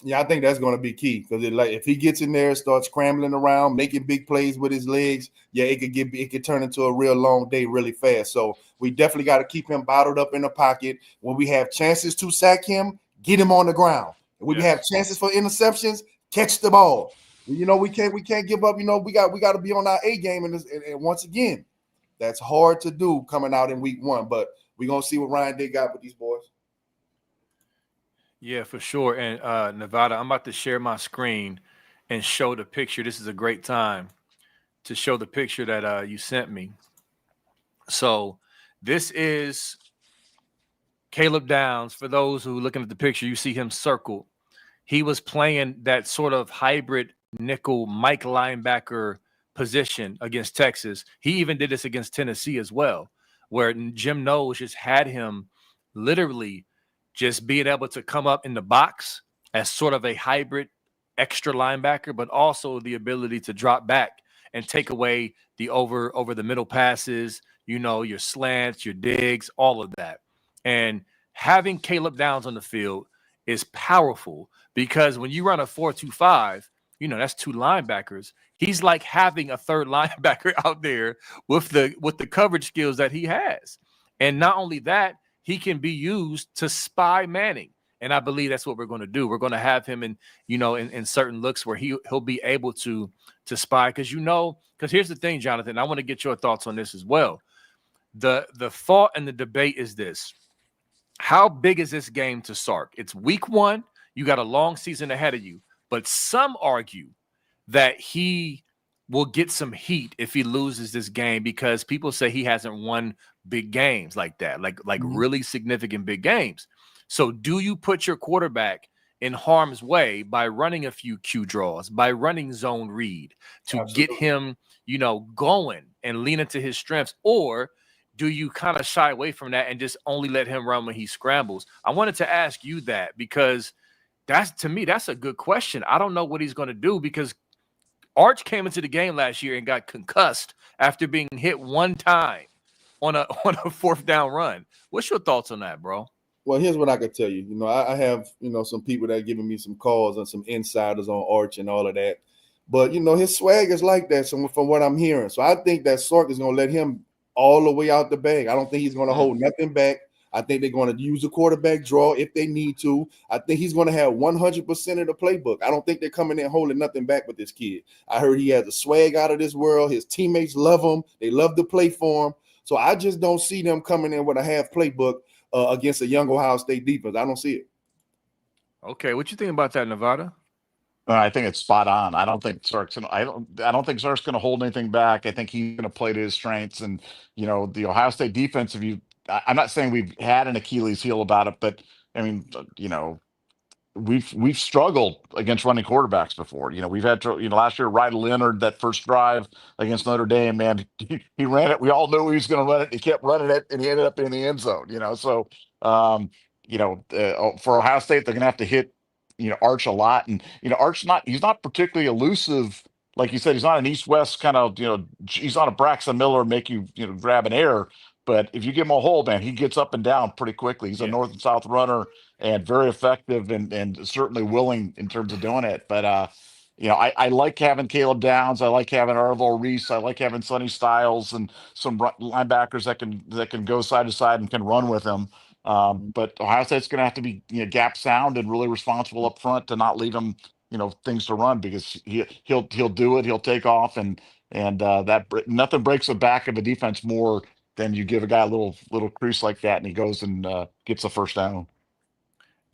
Yeah, I think that's going to be key because if he gets in there, starts scrambling around, making big plays with his legs, yeah, it could turn into a real long day really fast. So we definitely got to keep him bottled up in the pocket. When we have chances to sack him, get him on the ground. When we have chances for interceptions, catch the ball. We can't give up. We got to be on our A game. And once again, that's hard to do coming out in week 1. But we're gonna see what Ryan Day got with these boys. Yeah, for sure. And Nevada, I'm about to share my screen and show the picture. This is a great time to show the picture that you sent me. So this is Caleb Downs. For those who are looking at the picture, you see him circled. He was playing that sort of hybrid nickel Mike linebacker position against Texas. He even did this against Tennessee as well, where Jim Knowles just had him literally just being able to come up in the box as sort of a hybrid extra linebacker, but also the ability to drop back and take away the over the middle passes, your slants, your digs, all of that. And having Caleb Downs on the field is powerful because when you run a 4-2-5, that's 2 linebackers. He's like having a third linebacker out there with the coverage skills that he has. And not only that, he can be used to spy Manning. And I believe that's what we're going to do. We're going to have him in certain looks where he'll be able to spy. Because here's the thing, Jonathan, I want to get your thoughts on this as well. The thought and the debate is this. How big is this game to Sark? It's week 1. You got a long season ahead of you. But some argue that he will get some heat if he loses this game because people say he hasn't won big games like that, like really significant big games. So do you put your quarterback in harm's way by running a few Q draws, by running zone read to get him, going and lean into his strengths? Or do you kind of shy away from that and just only let him run when he scrambles? I wanted to ask you that because to me, that's a good question. I don't know what he's going to do because Arch came into the game last year and got concussed after being hit one time on a 4th down run. What's your thoughts on that, bro? Well, here's what I can tell you. I have, some people that are giving me some calls and some insiders on Arch and all of that. But, his swag is like that from what I'm hearing. So I think that Sark is going to let him all the way out the bag. I don't think he's going to hold nothing back. I think they're going to use the quarterback draw if they need to. I think he's going to have 100% of the playbook. I don't think they're coming in holding nothing back with this kid. I heard he has a swag out of this world. His teammates love him. They love to play for him. So I just don't see them coming in with a half playbook against a young Ohio State defense. I don't see it. Okay, what you think about that, Nevada? I think it's spot on. I don't think Sark's going to hold anything back. I think he's going to play to his strengths. And the Ohio State defense. I'm not saying we've had an Achilles heel about it, but I mean, we've struggled against running quarterbacks before. We've had to, last year, Riley Leonard, that first drive against Notre Dame, man, he ran it. We all knew he was going to run it. He kept running it, and he ended up in the end zone. So for Ohio State, they're going to have to hit Arch a lot, and he's not particularly elusive. Like you said, he's not an east-west kind of, he's not a Braxton Miller make you grab an air. But if you give him a hole, man, he gets up and down pretty quickly. He's a north and south runner and very effective and certainly willing in terms of doing it. But I like having Caleb Downs. I like having Arvil Reese. I like having Sonny Styles and some linebackers that can go side to side and can run with him. But Ohio State's going to have to be gap sound and really responsible up front to not leave him things to run, because he'll do it. He'll take off and that nothing breaks the back of a defense more than you give a guy a little crease like that and he goes and gets the first down.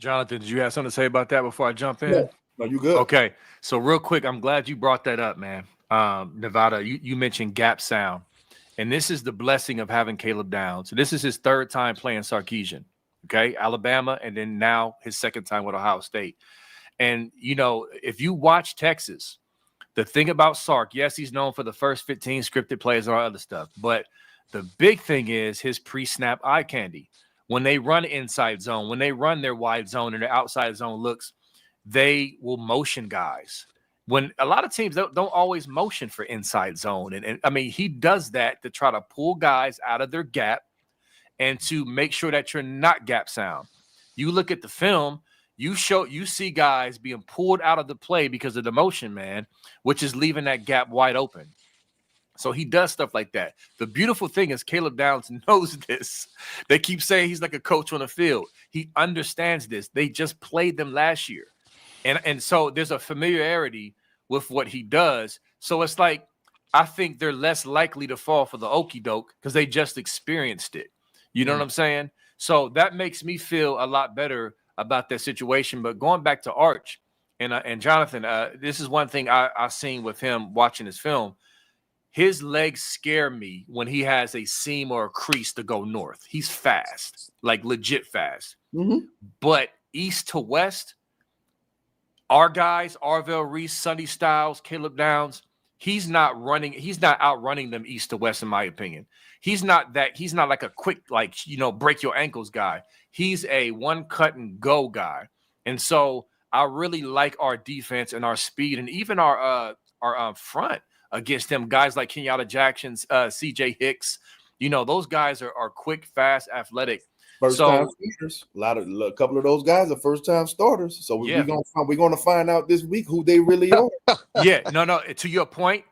Jonathan, did you have something to say about that before I jump in? No, you good. Okay. So real quick, I'm glad you brought that up, man. Nevada, you mentioned gap sound. And this is the blessing of having Caleb Downs. This is his third time playing Sarkisian. Okay. Alabama, and then now his second time with Ohio State. And, if you watch Texas, the thing about Sark, yes, he's known for the first 15 scripted plays and all other stuff. But the big thing is his pre-snap eye candy. When they run inside zone, when they run their wide zone and their outside zone looks, they will motion guys. When a lot of teams don't always motion for inside zone. And I mean, he does that to try to pull guys out of their gap and to make sure that you're not gap sound. You look at the film, you see guys being pulled out of the play because of the motion, man, which is leaving that gap wide open. So he does stuff like that. The beautiful thing is Caleb Downs knows this. They keep saying he's like a coach on the field. He understands this. They just played them last year. And so there's a familiarity with what he does. So it's like, I think they're less likely to fall for the okie doke because they just experienced it. You know what I'm saying? So that makes me feel a lot better about that situation. But going back to Arch and Jonathan, this is one thing I've seen with him watching his film. His legs scare me when he has a seam or a crease to go north. He's fast, like legit fast. Mm-hmm. But east to west, our guys, Arvell Reese, Sonny Styles, Caleb Downs, he's not outrunning them east to west, in my opinion. He's not like a quick, break your ankles guy. He's a one cut and go guy. And so I really like our defense and our speed and even our front against them. Guys like Kenyatta Jackson, CJ Hicks, those guys are quick, fast, athletic. First time starters. A couple of those guys are first time starters. So we're gonna find out this week who they really are. Yeah, no. To your point,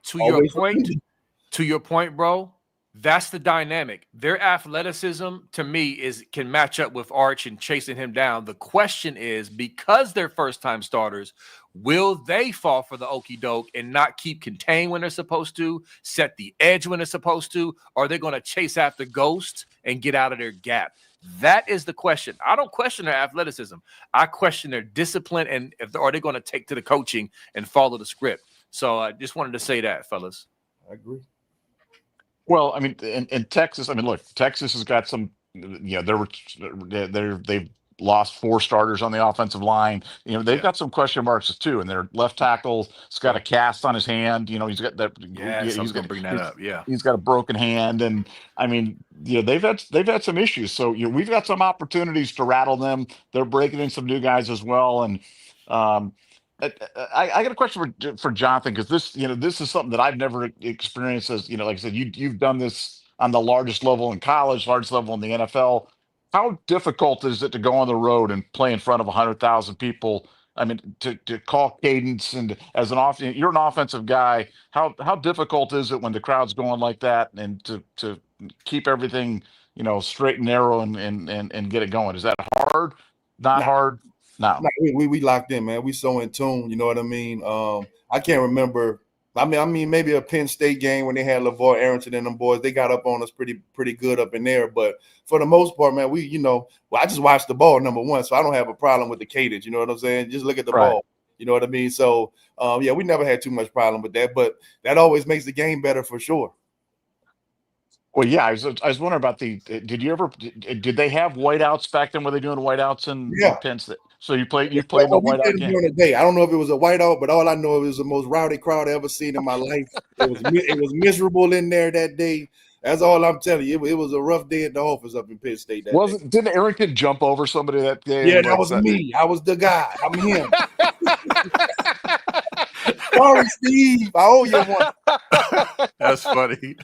bro. That's the dynamic. Their athleticism, to me, can match up with Arch and chasing him down. The question is, because they're first-time starters, will they fall for the okie doke and not keep contained when they're supposed to, set the edge when they're supposed to, or are they going to chase after ghosts and get out of their gap? That is the question. I don't question their athleticism. I question their discipline and are they going to take to the coaching and follow the script. So I just wanted to say that, fellas. I agree. Well, I mean, in Texas, I mean, look, Texas has got some, they've lost 4 starters on the offensive line. They've got some question marks too. And their left tackle's got a cast on his hand. He's got that. Yeah, he's going to bring that up. Yeah, he's got a broken hand, and I mean, they've had some issues. So we've got some opportunities to rattle them. They're breaking in some new guys as well, and I got a question for Jonathan, because this is something that I've never experienced. As like I said, you've done this on the largest level in college, largest level in the NFL. How difficult is it to go on the road and play in front of 100,000 people? I mean, to call cadence, and as you're an offensive guy. How difficult is it when the crowd's going like that, and to keep everything straight and narrow and get it going? Is that hard? Not hard. No, we locked in, man. We so in tune. You know what I mean? I can't remember. I mean, maybe a Penn State game when they had LeVar Arrington and them boys. They got up on us pretty good up in there. But for the most part, man, I just watched the ball, number one, so I don't have a problem with the cadence. You know what I'm saying? Just look at the ball. You know what I mean? So, we never had too much problem with that. But that always makes the game better for sure. Well, yeah, I was wondering about did they have whiteouts back then? Were they doing whiteouts in Penn State? So you played the whiteout game? During the day. I don't know if it was a whiteout, but all I know, it was the most rowdy crowd I ever seen in my life. It was miserable in there that day. That's all I'm telling you. It was a rough day at the office up in Penn State. Didn't Arrington jump over somebody that day? Yeah, that was me. I was the guy. I'm him. Sorry, Steve. I owe you one. That's funny.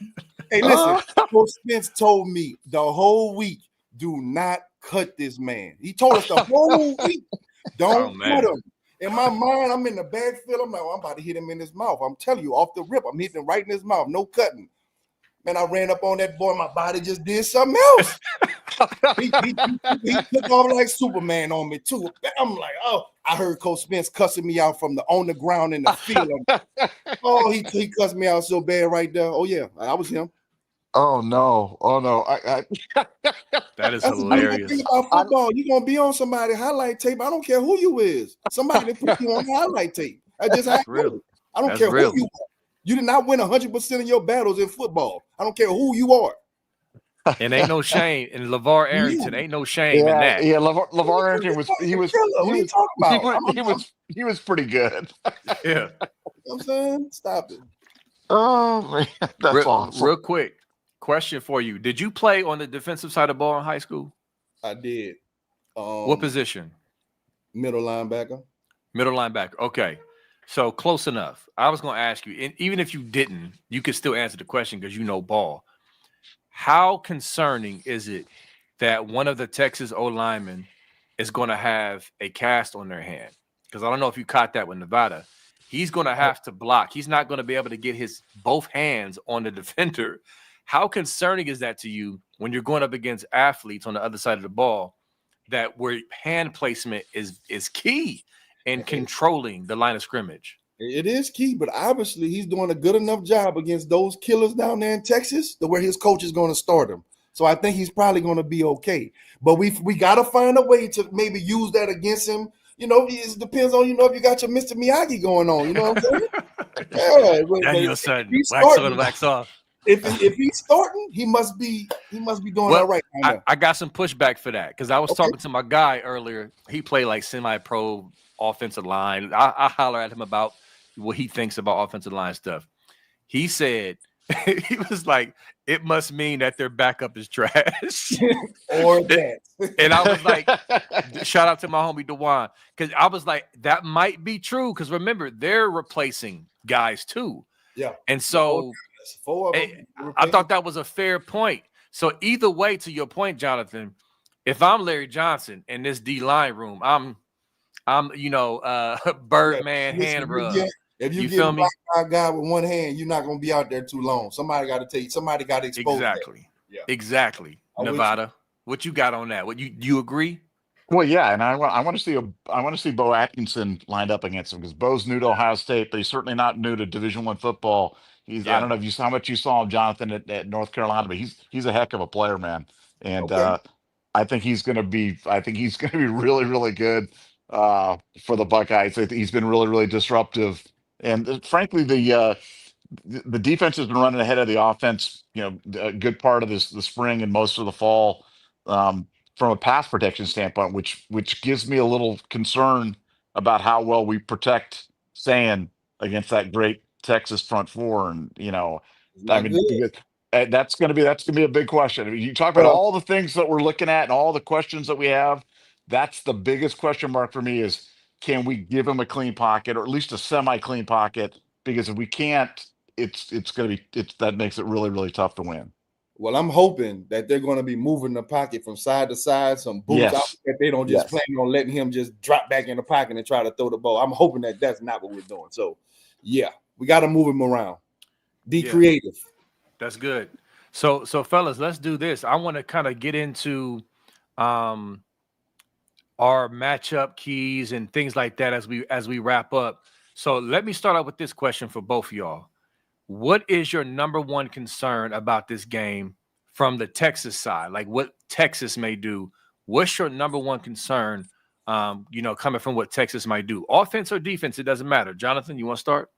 Hey, listen, Coach Spence told me the whole week, do not cut this man. He told us the whole week, don't cut him. In my mind, I'm in the backfield. I'm like, I'm about to hit him in his mouth. I'm telling you, off the rip, I'm hitting him right in his mouth. No cutting. Man, I ran up on that boy. My body just did something else. he took off like Superman on me, too. I'm like, oh, I heard Coach Spence cussing me out from on the ground in the field. Oh, he cussed me out so bad right there. Oh, yeah, I was him. Oh no! Oh no! That is That's the beautiful thing hilarious. about football. You're gonna be on somebody highlight tape. I don't care who you is. Somebody that put you on highlight tape. That's just how That's it real. goes. I don't That's care who real. you are. You did not win 100% of your battles in football. I don't care who you are. And ain't no shame. And LeVar Arrington, You. ain't no shame in that. Yeah. LeVar Arrington This was guy's a killer. What are you talking about? he was pretty good. Yeah. You know what I'm saying? Stop it. Oh man, that's awesome. Real quick question for you. Did you play on the defensive side of the ball in high school? I did. What position? Middle linebacker. Middle linebacker. Okay. So close enough. I was going to ask you, and even if you didn't, you could still answer the question because you know ball. How concerning is it that one of the Texas O linemen is going to have a cast on their hand? Because I don't know if you caught that with Nevada. He's going to have to block. He's not going to be able to get his both hands on the defender. How concerning is that to you when you're going up against athletes on the other side of the ball that where hand placement is key in controlling the line of scrimmage? It is key, but obviously he's doing a good enough job against those killers down there in Texas to where his coach is going to start him. So I think he's probably going to be okay. But we got to find a way to maybe use that against him. You know, it depends on, if you got your Mr. Miyagi going on. You know what I'm saying? Yeah. Daniel Sutton, wax on, wax off. If he's starting, he must be doing all right. I got some pushback for that because I was talking to my guy earlier. He played like semi-pro offensive line. I holler at him about what he thinks about offensive line stuff. He said he was like, it must mean that their backup is trash. Or that. And I was like, shout out to my homie Dewan, because I was like, that might be true. Because remember, they're replacing guys too. Yeah. And so I thought that was a fair point. So either way, to your point, Jonathan, if I'm Larry Johnson in this D line room, I'm Birdman hand rub. If you feel me? A guy with one hand, you're not gonna be out there too long. Somebody got to tell you. Somebody got to expose exactly. That. Yeah. Exactly. Nevada, what you got on that? What you agree? Well, yeah, and I want to see Bo Atkinson lined up against him because Bo's new to Ohio State, but he's certainly not new to Division I football. I don't know if you saw how much you saw of Jonathan at North Carolina, but he's a heck of a player, man. And I think he's going to be really, really good for the Buckeyes. I think he's been really, really disruptive, and frankly, the defense has been running ahead of the offense, a good part of the spring and most of the fall, from a pass protection standpoint, which gives me a little concern about how well we protect Sand against that great Texas front four. And that's going to be a big question. I mean, you talk about all the things that we're looking at and all the questions that we have. That's the biggest question mark for me is, can we give him a clean pocket or at least a semi-clean pocket? Because if we can't, that makes it really, really tough to win. Well, I'm hoping that they're going to be moving the pocket from side to side, some boots out, that they don't just plan on letting him just drop back in the pocket and try to throw the ball. I'm hoping that that's not what we're doing. So, yeah, we got to move him around. Be creative. That's good. So fellas, let's do this. I want to kind of get into our matchup keys and things like that as we wrap up. So let me start out with this question for both of y'all. What is your number one concern about this game from the Texas side? Like what Texas may do. What's your number one concern, coming from what Texas might do? Offense or defense, it doesn't matter. Jonathan, you want to start?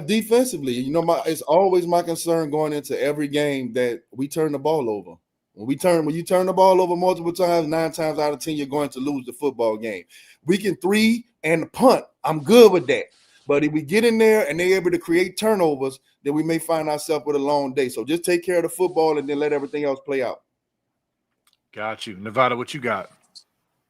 Defensively, it's always my concern going into every game that we turn the ball over. When you turn the ball over multiple times, 9 times out of 10, you're going to lose the football game. We can 3 and punt. I'm good with that. But if we get in there and they're able to create turnovers, then we may find ourselves with a long day. So just take care of the football and then let everything else play out. Got you. Nevada, what you got?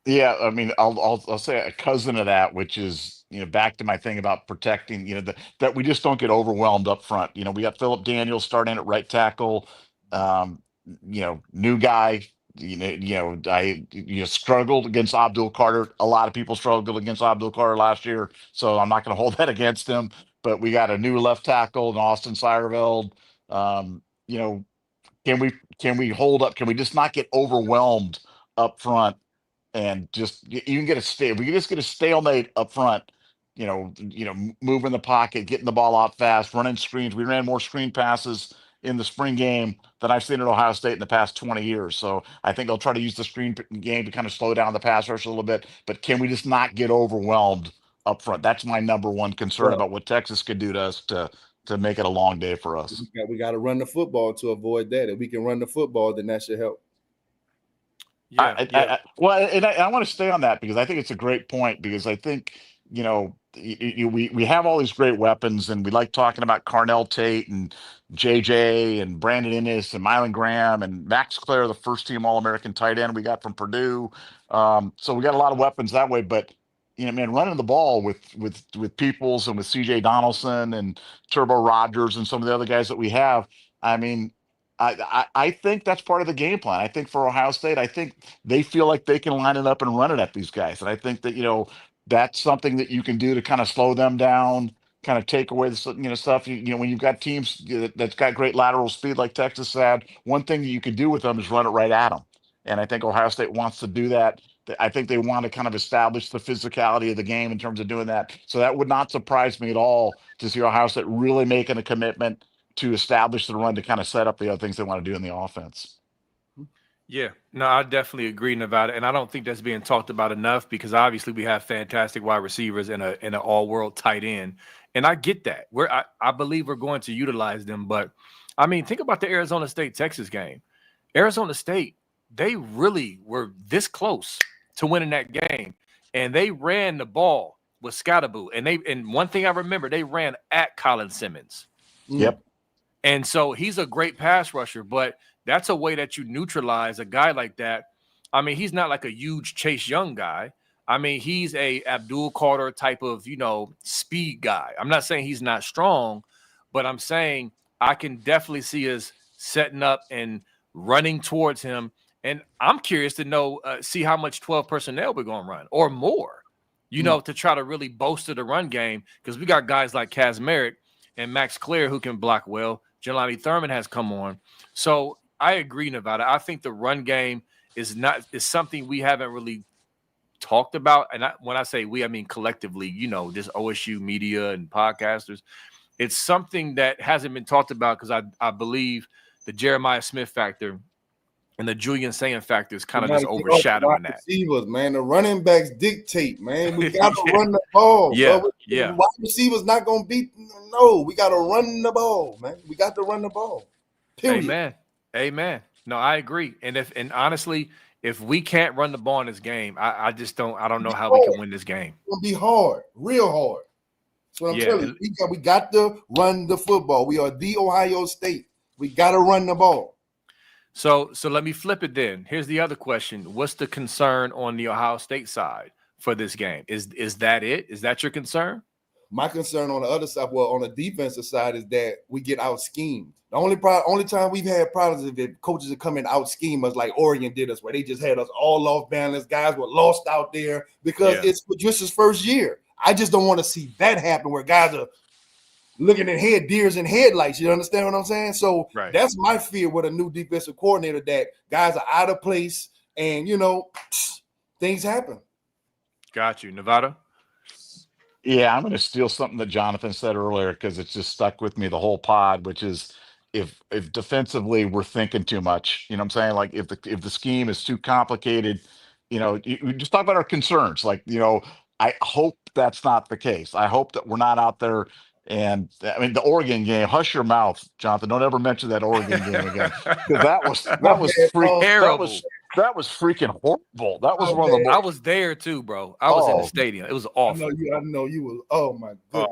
Yeah, I mean, I'll say a cousin of that, which is, back to my thing about protecting, that we just don't get overwhelmed up front. We got Philip Daniels starting at right tackle, new guy. I struggled against Abdul Carter. A lot of people struggled against Abdul Carter last year, so I'm not going to hold that against him. But we got a new left tackle in Austin Seierveld. Can we hold up? Can we just not get overwhelmed up front and just even get a stay? We can just get a stalemate up front. Moving the pocket, getting the ball out fast, running screens. We ran more screen passes in the spring game than I've seen at Ohio State in the past 20 years. So I think they'll try to use the screen game to kind of slow down the pass rush a little bit. But can we just not get overwhelmed up front? That's my number one concern about what Texas could do to us to make it a long day for us. We got to run the football to avoid that. If we can run the football, then that should help. I want to stay on that because I think it's a great point, because I think, we have all these great weapons, and we like talking about Carnell Tate and JJ and Brandon Innes and Mylan Graham and Max Clare, the first team All-American tight end we got from Purdue. So we got a lot of weapons that way, but running the ball with Peoples and with CJ Donaldson and Turbo Rogers and some of the other guys that we have, I think that's part of the game plan. I think for Ohio State, I think they feel like they can line it up and run it at these guys. And I think that, that's something that you can do to kind of slow them down, kind of take away the stuff. When you've got teams that's got great lateral speed like Texas had, one thing that you can do with them is run it right at them. And I think Ohio State wants to do that. I think they want to kind of establish the physicality of the game in terms of doing that. So that would not surprise me at all to see Ohio State really making a commitment to establish the run to kind of set up the other things they want to do in the offense. Yeah, no, I definitely agree, Nevada, and I don't think that's being talked about enough, because obviously we have fantastic wide receivers and an all-world tight end, and I get that. I believe we're going to utilize them, but think about the Arizona State-Texas game. Arizona State, they really were this close to winning that game, and they ran the ball with Scottaboo, and one thing I remember, they ran at Colin Simmons. Yep. And so he's a great pass rusher, but that's a way that you neutralize a guy like that. He's not like a huge Chase Young guy. He's a Abdul Carter type of, speed guy. I'm not saying he's not strong, but I'm saying I can definitely see us setting up and running towards him. And I'm curious to see how much 12 personnel we're going to run or more, to try to really bolster the run game, because we got guys like Kaz Merrick and Max Clare who can block well. Jelani Thurman has come on. So I agree, Nevada. I think the run game is something we haven't really talked about. And when I say we, I mean collectively, just OSU media and podcasters. It's something that hasn't been talked about, because I believe the Jeremiah Smith factor and the Julian Sayin factor is kind of just overshadowing that. Receivers, man, the running backs dictate, man. We got to run the ball. Yeah, bro. yeah. Wide receivers not going to beat. No, we got to run the ball, man. We got to run the ball. Period. Amen. No, I agree. And honestly, if we can't run the ball in this game, I don't know how we can win this game. It's going to be hard, real hard. That's what I'm telling you. We got to run the football. We are the Ohio State. We got to run the ball. So let me flip it then. Here's the other question. What's the concern on the Ohio State side for this game? Is that it? Is that your concern? My concern on the other side, on the defensive side, is that we get out schemed. The only time we've had problems is if coaches are coming out scheme us like Oregon did us, where they just had us all off balance. Guys were lost out there because it's Patricia's first year. I just don't want to see that happen, where guys are looking at deers and headlights. You understand what I'm saying? So that's my fear with a new defensive coordinator, that guys are out of place and, things happen. Got you. Nevada? Yeah, I'm going to steal something that Jonathan said earlier, because it's just stuck with me the whole pod, which is if defensively we're thinking too much. You know what I'm saying? Like if the scheme is too complicated, we just talk about our concerns. Like, I hope that's not the case. I hope that we're not out there. And the Oregon game, hush your mouth, Jonathan. Don't ever mention that Oregon game again, because that was terrible. That was freaking horrible. That was one of the most. I was there too, bro. I was in the stadium. It was awful. I know you was. Oh my god.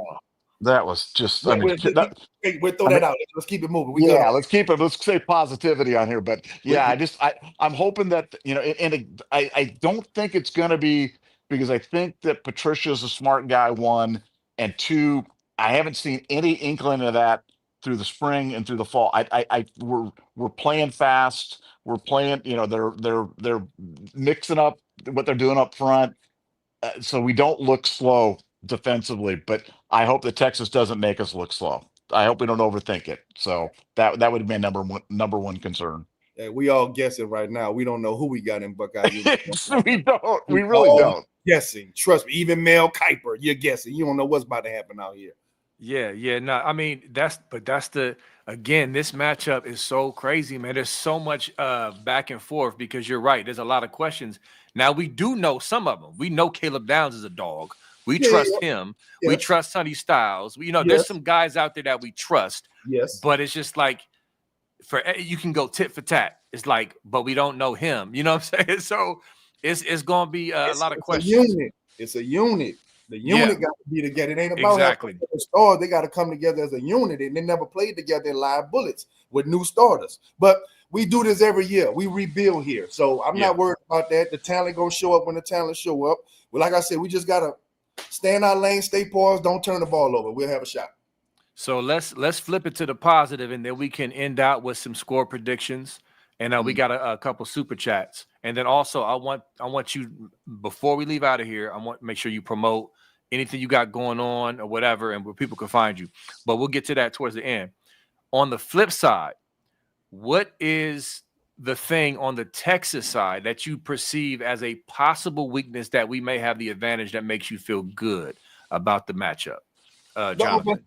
That was just. We'll throw that out. Let's keep it moving. Let's keep it. Let's say positivity on here. But yeah, I'm hoping that I don't think it's going to be, because I think that Patricia's a smart guy. One, and two, I haven't seen any inkling of that through the spring and through the fall. We're playing fast. We're playing. They're mixing up what they're doing up front, so we don't look slow defensively. But I hope that Texas doesn't make us look slow. I hope we don't overthink it. So that would be number one concern. Yeah, we all guessing right now. We don't know who we got in Buckeye. We don't. We really don't. Guessing. Trust me. Even Mel Kiper, you're guessing. You don't know what's about to happen out here. Yeah. No, I mean that's again, this matchup is so crazy, man. There's so much back and forth because you're right. There's a lot of questions. Now we do know some of them. We know Caleb Downs is a dog. We Yeah, trust him. We yes, trust Sonny Styles. There's yes, some guys out there that we trust, yes. but it's just like you can go tit for tat. It's like, but we don't know him. You know what I'm saying? So it's gonna be a lot of It's a questions. unit. It's a unit. The Yeah, unit got to be together. It ain't about having exactly. stars. They got to come together as a unit, and they never played together in live bullets with new starters. But we do this every year. We rebuild here, so I'm Yeah. not worried about that. The talent gonna show up when the talent show up. Well, like I said, we just gotta stay in our lane, stay paused, don't turn the ball over. We'll have a shot. So let's flip it to the positive, and then we can end out with some score predictions. And we got a couple super chats, and then also I want you, before we leave out of here, I want to make sure you promote anything you got going on or whatever, and where people can find you. But we'll get to that towards the end. On the flip side, what is the thing on the Texas side that you perceive as a possible weakness that we may have the advantage that makes you feel good about the matchup? Jonathan.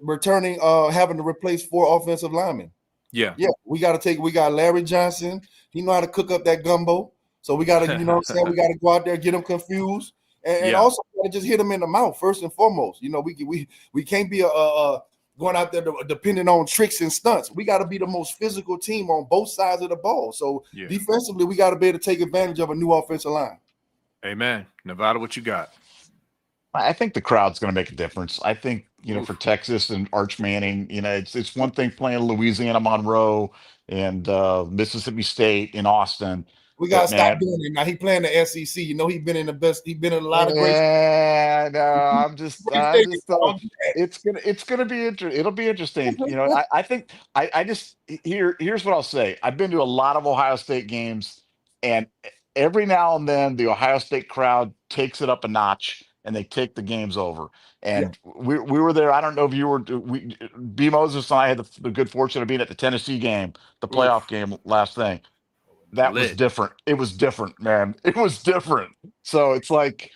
Returning, having to replace 4 offensive linemen. Yeah. We got Larry Johnson. He know how to cook up that gumbo. So we got to, you know what I'm saying? We got to go out there, get them confused, and also gotta just hit them in the mouth first and foremost. We can't be going out there depending on tricks and stunts. We got to be the most physical team on both sides of the ball. So defensively, we got to be able to take advantage of a new offensive line. Amen. Nevada, what you got? I think the crowd's going to make a difference. I think, for Texas and Arch Manning, it's one thing playing Louisiana Monroe and Mississippi State in Austin. We gotta stop doing it. Now he playing the SEC. He's been in the best. He's been in a lot of great. Yeah, no, I'm just it's gonna be interesting. It'll be interesting. I think here's what I'll say. I've been to a lot of Ohio State games, and every now and then the Ohio State crowd takes it up a notch and they take the games over. And we were there. I don't know if you were. B Moses and I had the good fortune of being at the Tennessee game, the playoff game last thing. That was different. It was different, man. It was different. So it's like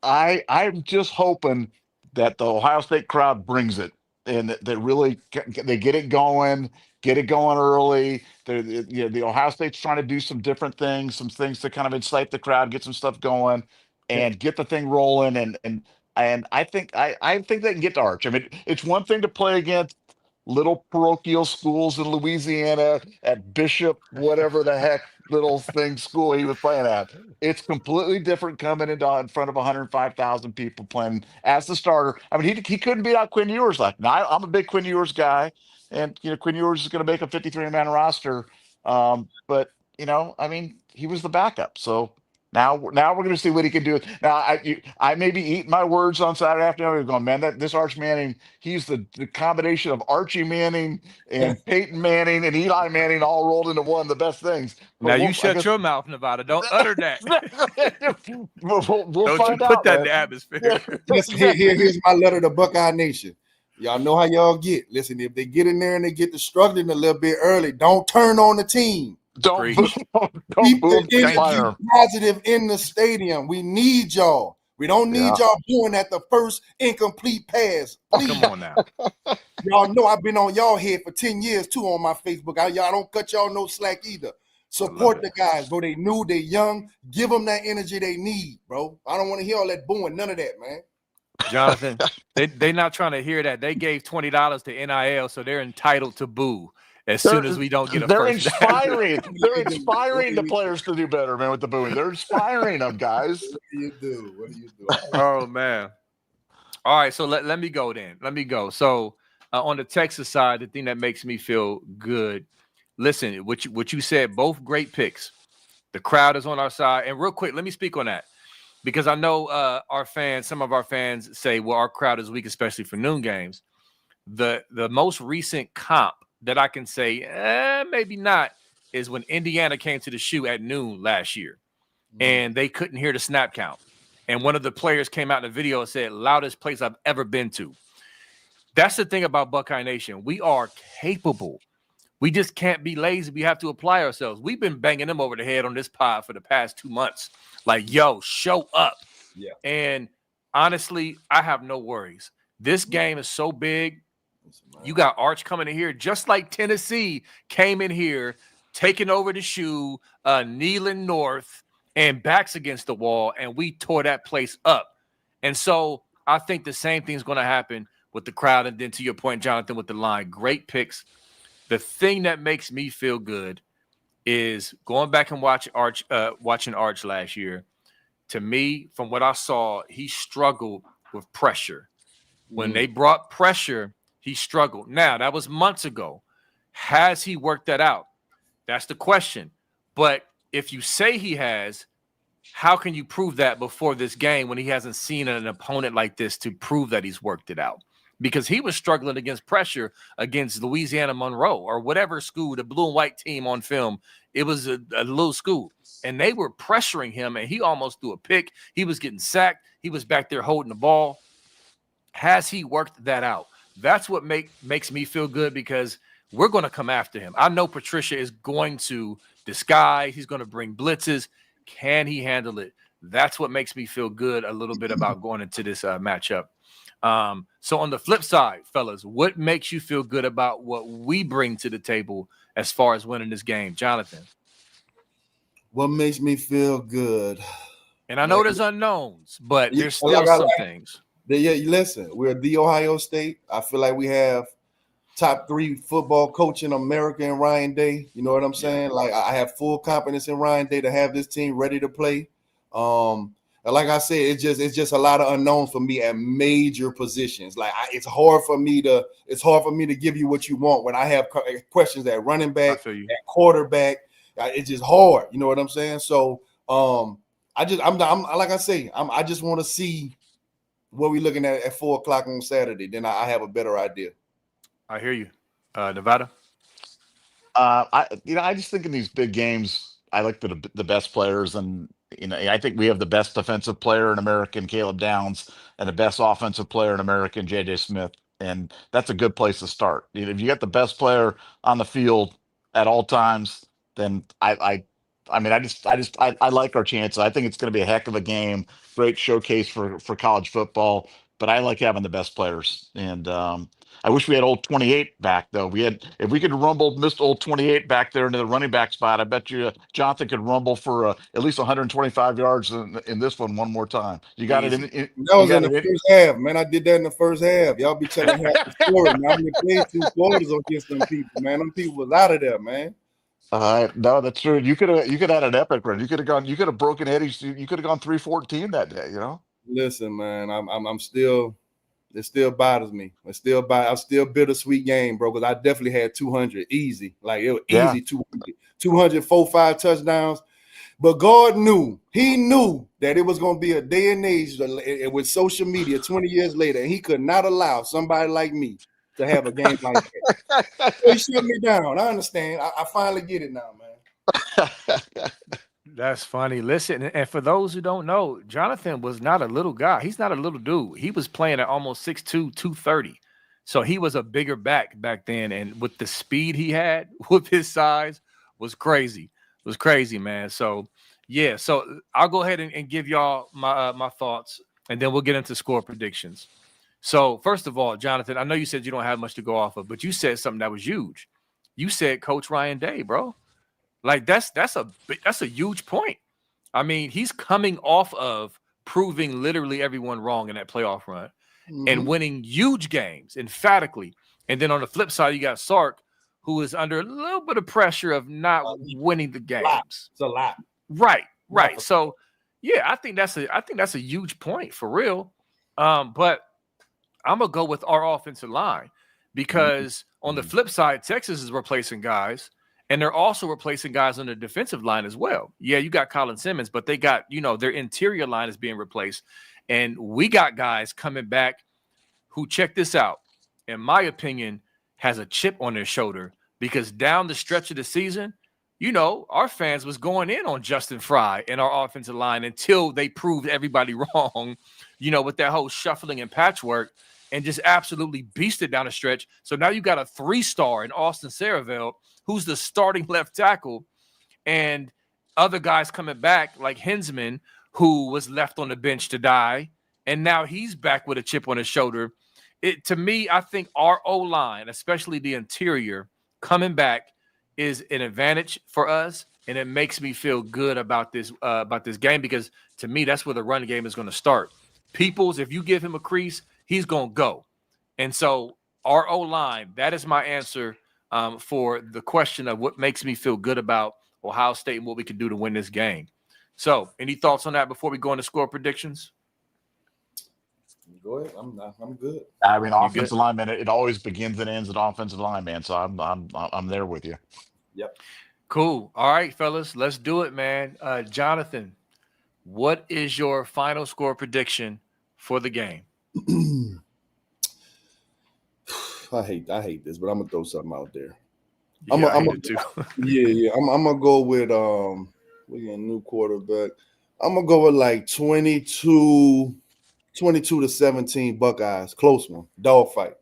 I'm just hoping that the Ohio State crowd brings it and that they really they get it going early. The Ohio State's trying to do some different things, some things to kind of incite the crowd, get some stuff going, and get the thing rolling. And I think they can get to Arch. I mean, it's one thing to play against little parochial schools in Louisiana at Bishop, whatever the heck little thing school he was playing at. It's completely different coming in front of 105,000 people playing as the starter. I mean, he couldn't beat out Quinn Ewers. Now, I'm a big Quinn Ewers guy, and Quinn Ewers is going to make a 53-man roster. But I mean, he was the backup, so. Now we're going to see what he can do. Now I may be eating my words on Saturday afternoon. Going, man, this Arch Manning, he's the combination of Archie Manning and Peyton Manning and Eli Manning all rolled into one. The best things. But now you shut your mouth, Nevada. Don't utter that. we'll Don't find you put out, that man. in the atmosphere. Listen, here's my letter to Buckeye Nation. Y'all know how y'all get. Listen, if they get in there and they get to struggling a little bit early, don't turn on the team. Don't keep boom the positive in the stadium. We need y'all. We don't need y'all doing at the first incomplete pass. Please. Come on now. Y'all know I've been on y'all head for 10 years too on my Facebook. Y'all don't cut y'all no slack either. Support the guys, bro. They new, they young. Give them that energy they need, bro. I don't want to hear all that booing. None of that, man. Jonathan, they not trying to hear that. They gave $20 to NIL, so they're entitled to boo as soon as we don't get a first down. They're inspiring the players to do better, man, with the booing. They're inspiring them, guys. What do you do? Oh, man. All right, so let me go then. Let me go. So on the Texas side, the thing that makes me feel good, listen, what you said, both great picks. The crowd is on our side. And real quick, let me speak on that. Because I know some of our fans say, well, our crowd is weak, especially for noon games. The most recent comp that I can say, maybe not, is when Indiana came to the shoe at noon last year. And they couldn't hear the snap count. And one of the players came out in the video and said, loudest place I've ever been to. That's the thing about Buckeye Nation. We are capable. We just can't be lazy. We have to apply ourselves. We've been banging them over the head on this pod for the past 2 months. Like, yo, show up. Yeah. And honestly, I have no worries. This game is so big. You got Arch coming in here, just like Tennessee came in here, taking over the shoe, kneeling north, and backs against the wall, and we tore that place up. And so I think the same thing is going to happen with the crowd. And then to your point, Jonathan, with the line, great picks. The thing that makes me feel good is going back and watching Arch last year. To me, from what I saw, he struggled with pressure. When they brought pressure, he struggled. Now, that was months ago. Has he worked that out? That's the question. But if you say he has, how can you prove that before this game when he hasn't seen an opponent like this to prove that he's worked it out? Because he was struggling against pressure against Louisiana Monroe or whatever school, the blue and white team on film. It was a little school, and they were pressuring him, and he almost threw a pick. He was getting sacked. He was back there holding the ball. Has he worked that out? That's what makes me feel good, because we're going to come after him. I know Patricia is going to disguise. He's going to bring blitzes. Can he handle it? That's what makes me feel good a little bit about going into this matchup. So on the flip side, fellas, what makes you feel good about what we bring to the table as far as winning this game? Jonathan. What makes me feel good? And I know there's unknowns, but there's still some things. Yeah, listen, we're the Ohio State. I feel like we have top 3 football coach in America in Ryan Day. You know what I'm saying? Like, I have full confidence in Ryan Day to have this team ready to play. And like I said, it's just a lot of unknowns for me at major positions. Like, it's hard for me to give you what you want when I have questions at running back, at quarterback. It's just hard. You know what I'm saying? So I just want to see what we're looking at 4:00 on Saturday. Then I have a better idea. I hear you. Nevada. I just think in these big games, I like the best players, and I think we have the best defensive player in American, Caleb Downs, and the best offensive player in American, JJ Smith, and that's a good place to start. If you got the best player on the field at all times, then I like our chances. I think it's going to be a heck of a game, great showcase for college football. But I like having the best players, and I wish we had old 28 back, though. If we could rumble Mr. Old 28 back there into the running back spot, I bet you Jonathan could rumble for at least 125 yards in this one more time. You got Easy. it in that was in the first half, man. I did that in the first half. Y'all be telling half the story. Man, I only played 2 quarters against them people, man. Them people was out of there, man. No, that's true. You could have had an epic run. You could have broken Eddie's. You could have gone 314 that day. Listen, man, I'm still. It still bothers me. I'm still bittersweet game, bro, because I definitely had 200 easy. Like, it was easy 200, 4-5 touchdowns. But God knew. He knew that it was going to be a day and age with social media 20 years later, and he could not allow somebody like me to have a game like that. So he shut me down. I understand. I finally get it now, man. That's funny. Listen, and for those who don't know, Jonathan was not a little guy. He's not a little dude. He was playing at almost 6'2", 230. So he was a bigger back then. And with the speed he had with his size was crazy. It was crazy, man. So, yeah. So I'll go ahead and give y'all my thoughts, and then we'll get into score predictions. So first of all, Jonathan, I know you said you don't have much to go off of, but you said something that was huge. You said Coach Ryan Day, bro. Like, that's a huge point. I mean, he's coming off of proving literally everyone wrong in that playoff run and winning huge games emphatically. And then on the flip side, you got Sark, who is under a little bit of pressure of not winning the games. It's a lot. Right. So, yeah, I think that's a huge point for real. But I'm gonna go with our offensive line, because on the flip side, Texas is replacing guys. And they're also replacing guys on the defensive line as well. Yeah, you got Colin Simmons, but they got, their interior line is being replaced. And we got guys coming back who, check this out, in my opinion, has a chip on their shoulder, because down the stretch of the season, our fans was going in on Justin Fry and our offensive line until they proved everybody wrong, with that whole shuffling and patchwork, and just absolutely beasted down the stretch. So now you got a 3-star in Austin Saraville, who's the starting left tackle, and other guys coming back like Hensman, who was left on the bench to die, and now he's back with a chip on his shoulder. to me, I think our O-line, especially the interior, coming back is an advantage for us, and it makes me feel good about this game because to me, that's where the run game is going to start. Peoples, if you give him a crease, he's going to go. And so our O-line, that is my answer for the question of what makes me feel good about Ohio State and what we can do to win this game. So any thoughts on that before we go into score predictions? Go ahead. I'm good. I mean, You offensive lineman, it always begins and ends at offensive line, man. So I'm there with you. Yep. Cool. All right, fellas, let's do it, man. Jonathan, what is your final score prediction for the game? I hate this, but I'm gonna throw something out there. Yeah, I'm I hate it too. Yeah. I'm gonna go with we got a new quarterback. I'm gonna go with like 22 to 17 Buckeyes. Close one. Dog fight.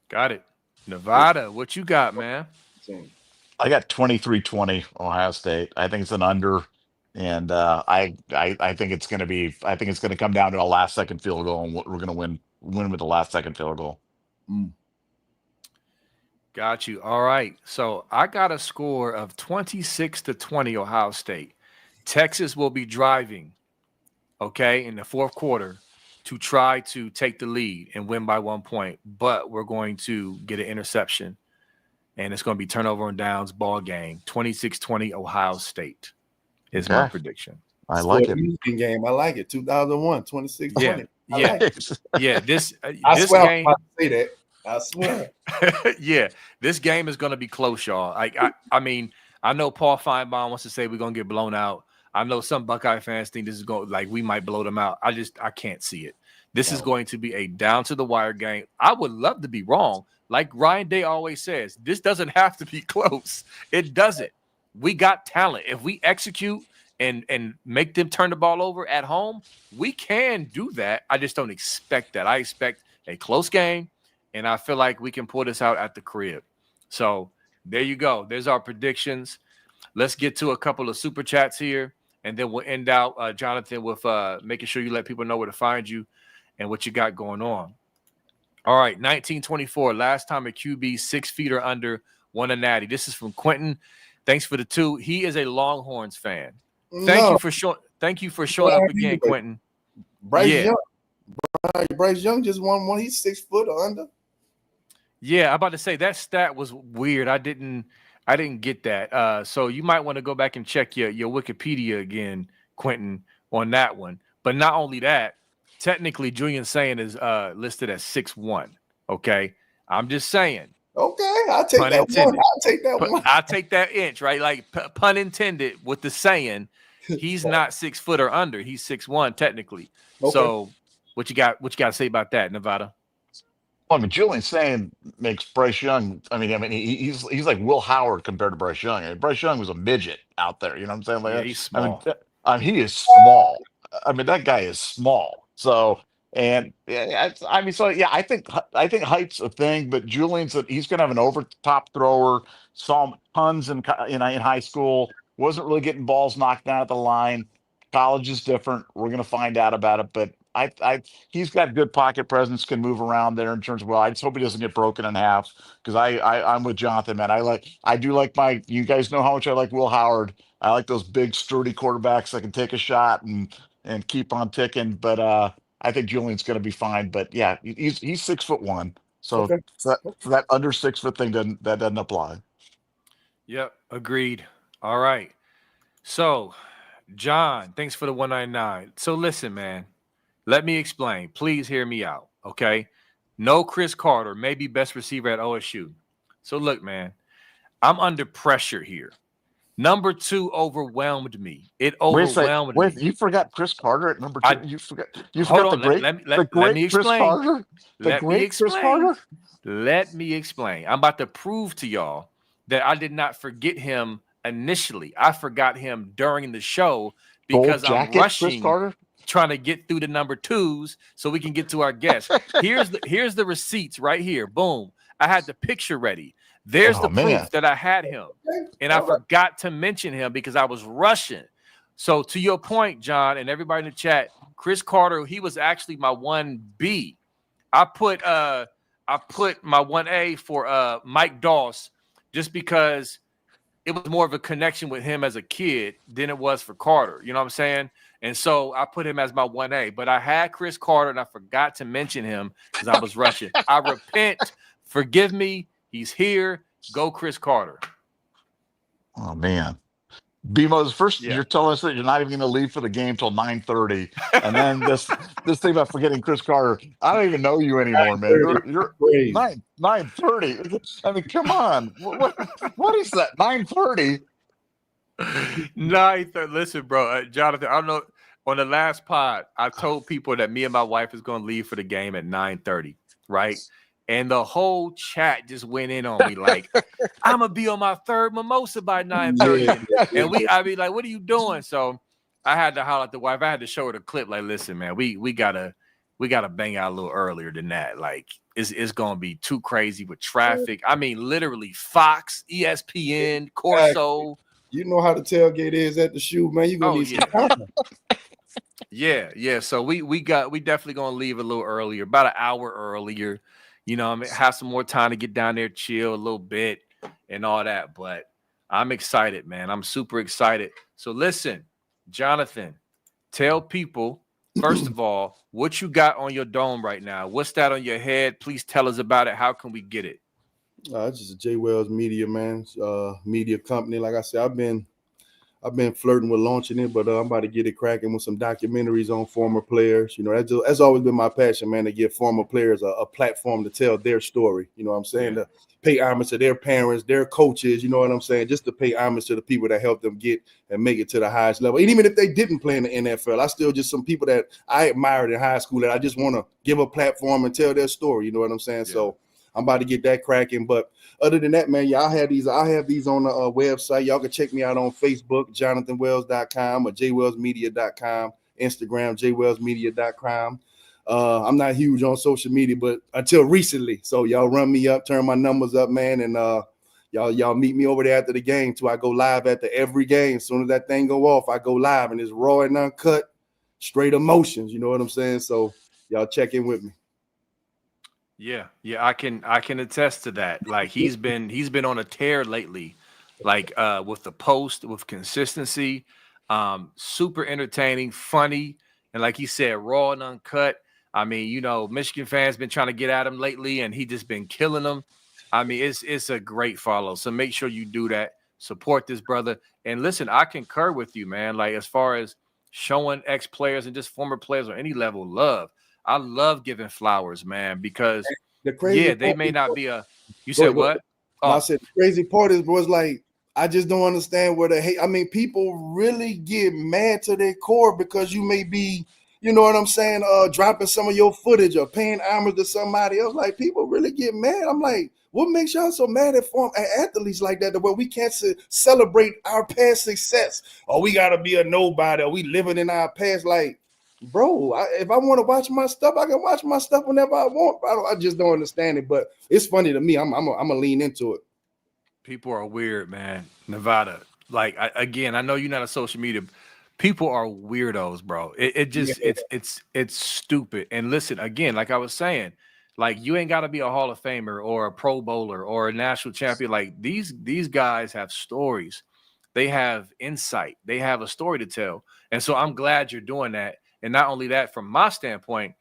Got it. Nevada, what you got, man? I got 23-20 Ohio State. I think it's an under, and I think it's going to be. I think it's going to come down to a last second field goal, and we're going to win with the last second field goal. Got you. All right. So I got a score of 26-20 Ohio State. Texas will be driving, okay, in the fourth quarter to try to take the lead and win by 1 point, but we're going to get an interception. And it's going to be turnover and downs ball game. 26-20 Ohio State is my prediction. I like it. Game. I like it. 2001, 26-20. Yeah. This swear game. I'm about to say that. I swear. Yeah, this game is going to be close, y'all. I mean, I know Paul Feinbaum wants to say we're going to get blown out. I know some Buckeye fans think this is going like we might blow them out. I can't see it. This is going to be a down to the wire game. I would love to be wrong. Like Ryan Day always says, this doesn't have to be close. It doesn't. We got talent. If we execute and make them turn the ball over at home, we can do that. I just don't expect that. I expect a close game, and I feel like we can pull this out at the crib. So there you go. There's our predictions. Let's get to a couple of super chats here, and then we'll end out, Jonathan, with making sure you let people know where to find you and what you got going on. All right, 1924. Last time a QB 6 feet or under won a natty. This is from Quentin. Thanks for the 2. He is a Longhorns fan. Thank you for showing up again, Quentin. Bryce Young just won one. He's 6 foot or under. Yeah, I'm about to say that stat was weird. I didn't get that. So you might want to go back and check your Wikipedia again, Quentin, on that one. But not only that, technically, Julian Saying is listed as 6'1". Okay, I'm just saying. Okay, I'll take that one. I'll take that one. I'll take that inch, right? Like pun intended with the saying. He's not 6 foot or under. He's 6'1" technically. Okay. So what you got to say about that, Nevada? Well, I mean, Julian Saying makes Bryce Young. I mean, he's like Will Howard compared to Bryce Young. I mean, Bryce Young was a midget out there. You know what I'm saying? Like, yeah, he's small. I mean, he is small. I mean, that guy is small. So, and I mean, so yeah, I think height's a thing, but he's going to have an over top thrower. Saw him tons in high school. Wasn't really getting balls knocked down at the line. College is different. We're going to find out about it, but he's got good pocket presence, can move around there in terms of, well, I just hope he doesn't get broken in half, because I'm with Jonathan, man. I do like you guys know how much I like Will Howard. I like those big sturdy quarterbacks that can take a shot and keep on ticking. But I think Julian's going to be fine. But yeah, he's 6'1", so okay. so that under 6 foot thing doesn't apply. Yep, agreed. All right, so John, thanks for the 199. So listen, man. Let me explain. Please hear me out, okay? No Chris Carter, maybe best receiver at OSU. So look, man, I'm under pressure here. Number 2 overwhelmed me. It overwhelmed me. Wait, you forgot Chris Carter at number 2? You forgot the great Chris Carter? Let me explain. I'm about to prove to y'all that I did not forget him initially. I forgot him during the show because I'm rushing. Chris Carter? Trying to get through the number 2s so we can get to our guests. Here's the receipts right here. Boom. I had the picture ready. There's proof that I had him. And I forgot to mention him because I was rushing. So to your point, John, and everybody in the chat, Chris Carter, he was actually my 1B. I put my 1A for Mike Doss just because it was more of a connection with him as a kid than it was for Carter. You know what I'm saying? And so I put him as my 1A. But I had Chris Carter and I forgot to mention him because I was rushing. I repent. Forgive me. He's here. Go Chris Carter. Oh man. BMO's first, Yeah. you're telling us that you're not even going to leave for the game till 9:30, and then this thing about forgetting Chris Carter. I don't even know you anymore, man. 9:30. You're Crazy. 9:30. I mean, come on. What is that? 9:30. 9:30. Listen, bro, Jonathan. I don't know. On the last pod, I told people that me and my wife is going to leave for the game at 9:30, right? And the whole chat just went in on me like, I'm gonna be on my third mimosa by 9:30. Yeah. And I mean, like, what are you doing? So I had to holler at the wife. I had to show her the clip. Like, listen, man, we gotta bang out a little earlier than that. Like, it's gonna be too crazy with traffic. I mean, literally Fox, ESPN, Corso. You know how the tailgate is at the shoe, man. You're gonna need some time. Yeah. So we definitely gonna leave a little earlier, about an hour earlier. You know, I mean, have some more time to get down there, chill a little bit, and all that. But I'm excited, man. I'm super excited. So listen, Jonathan, tell people, first of all, what you got on your dome right now. What's that on your head? Please tell us about it. How can we get it? It's just a J Wells Media, man. Media company. Like I said, I've been flirting with launching it, but I'm about to get it cracking with some documentaries on former players. You know, that's always been my passion, man, to give former players a platform to tell their story. You know what I'm saying? Yeah. To pay homage to their parents, their coaches, you know what I'm saying? Just to pay homage to the people that helped them get and make it to the highest level. And even if they didn't play in the NFL, I still just some people that I admired in high school that I just want to give a platform and tell their story. You know what I'm saying? Yeah. So I'm about to get that cracking. But other than that, man, yeah, I have these on the website. Y'all can check me out on Facebook, jonathanwells.com or jwellsmedia.com, Instagram, jwellsmedia.com. I'm not huge on social media, but until recently. So y'all run me up, turn my numbers up, man, and y'all meet me over there after the game too. I go live after every game. As soon as that thing go off, I go live, and it's raw and uncut, straight emotions. You know what I'm saying? So y'all check in with me. Yeah, I can attest to that. Like he's been on a tear lately, like with the post, with consistency, super entertaining, funny, and like he said, raw and uncut. I mean, you know, Michigan fans been trying to get at him lately, and he just been killing them. I mean, it's a great follow. So make sure you do that. Support this brother. And listen, I concur with you, man. Like as far as showing ex players and just former players on any level love. I love giving flowers, man, because The crazy they may not be a. You Go said ahead, go what? ahead. No, I said the crazy part is, bro, it's like I just don't understand where the hate. I mean, people really get mad to their core because you may be, you know what I'm saying, dropping some of your footage or paying homage to somebody else. Like people really get mad. I'm like, what makes y'all so mad at athletes like that? Where we can't celebrate our past success, or we gotta be a nobody, or we living in our past, like. Bro, if I want to watch my stuff, I can watch my stuff whenever I want. I just don't understand it, but it's funny to me. I'm gonna lean into it. People are weird, man. Nevada. Like again, I know you're not a social media. People are weirdos, bro. It just Yeah. it's stupid. And listen, again, like I was saying, like you ain't got to be a Hall of Famer or a Pro Bowler or a national champion. Like these guys have stories. They have insight. They have a story to tell. And so I'm glad you're doing that. And not only that, from my standpoint,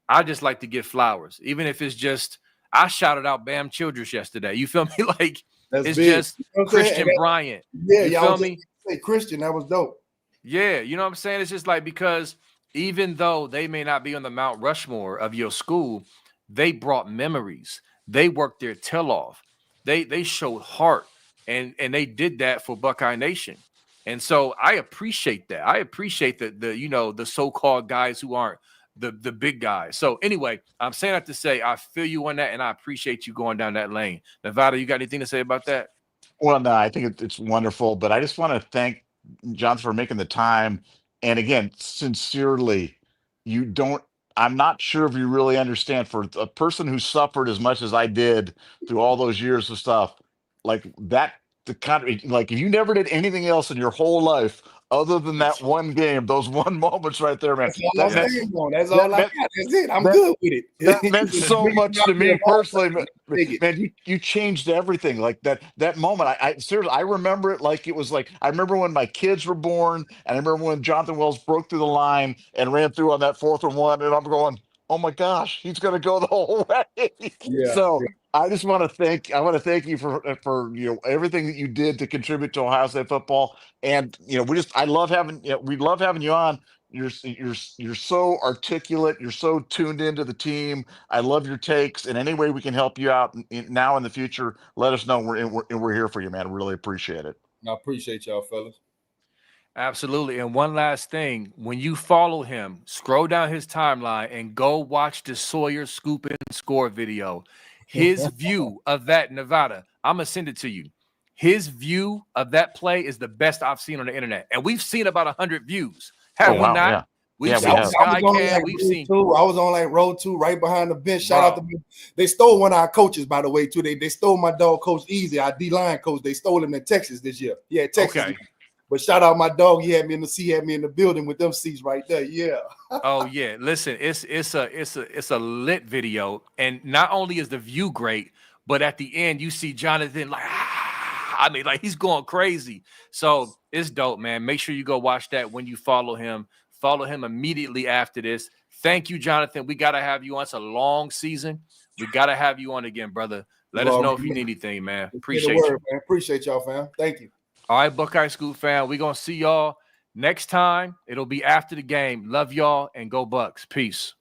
I just like to give flowers, even if it's just I shouted out Bam Childress yesterday. You feel me? Like That's it's big. just You know what I'm saying? Christian Bryant. Yeah, You y'all feel me? say Christian, that was dope. Yeah, you know what I'm saying? It's just like because even though they may not be on the Mount Rushmore of your school, they brought memories. They worked their tail off. They showed heart and they did that for Buckeye Nation. And so I appreciate that. I appreciate the you know the so-called guys who aren't the big guys. So anyway, I'm saying that to say I feel you on that and I appreciate you going down that lane. Nevada, you got anything to say about that? Well, no, I think it's wonderful, but I just want to thank John for making the time. And again, sincerely, you don't, I'm not sure if you really understand for a person who suffered as much as I did through all those years of stuff, like that the kind of like if you never did anything else in your whole life other than that one game, those one moments right there, man. That's all That I'm meant saying on. That's that all I got. meant That's it. I'm that good with it. that meant The so biggest much to mafia me of all personally, time. Dig it. man. You changed everything. Like that moment. I seriously, I remember it like it was like I remember when my kids were born, and I remember when Jonathan Wells broke through the line and ran through on that 4th and 1, and I'm going, oh my gosh, he's going to go the whole way. Yeah. So I just want to thank you for everything that you did to contribute to Ohio State football, and I love having we love having you on. You're so articulate. You're so tuned into the team. I love your takes. And any way we can help you out now in the future, let us know. We're here for you, man. Really appreciate it. I appreciate y'all, fellas. Absolutely. And one last thing, when you follow him, scroll down his timeline and go watch the Sawyer scoop and score video. His view of that, Nevada, I'm going to send it to you. His view of that play is the best I've seen on the internet. And we've seen about 100 views. Have we wow, not? yeah. We've Yeah, seen we have. Skycam. We've seen. I was on like row 2 right behind the bench. Shout out to Bro. me. They stole one of our coaches, by the way, too. They stole my dog, Coach Easy, our D-line coach. They stole him in Texas this year. Yeah, Texas. Okay. But shout out my dog. He had me in the building with them seats right there. Yeah. Oh yeah. Listen, it's a lit video. And not only is the view great, but at the end you see Jonathan like I mean, like he's going crazy. So it's dope, man. Make sure you go watch that when you follow him. Follow him immediately after this. Thank you, Jonathan. We got to have you on. It's a long season. We got to have you on again, brother. Let us know if you need anything, man. Appreciate you. Man. Appreciate y'all, fam. Thank you. All right, Buckeye Scoop fan. We're going to see y'all next time. It'll be after the game. Love y'all and go Bucks. Peace.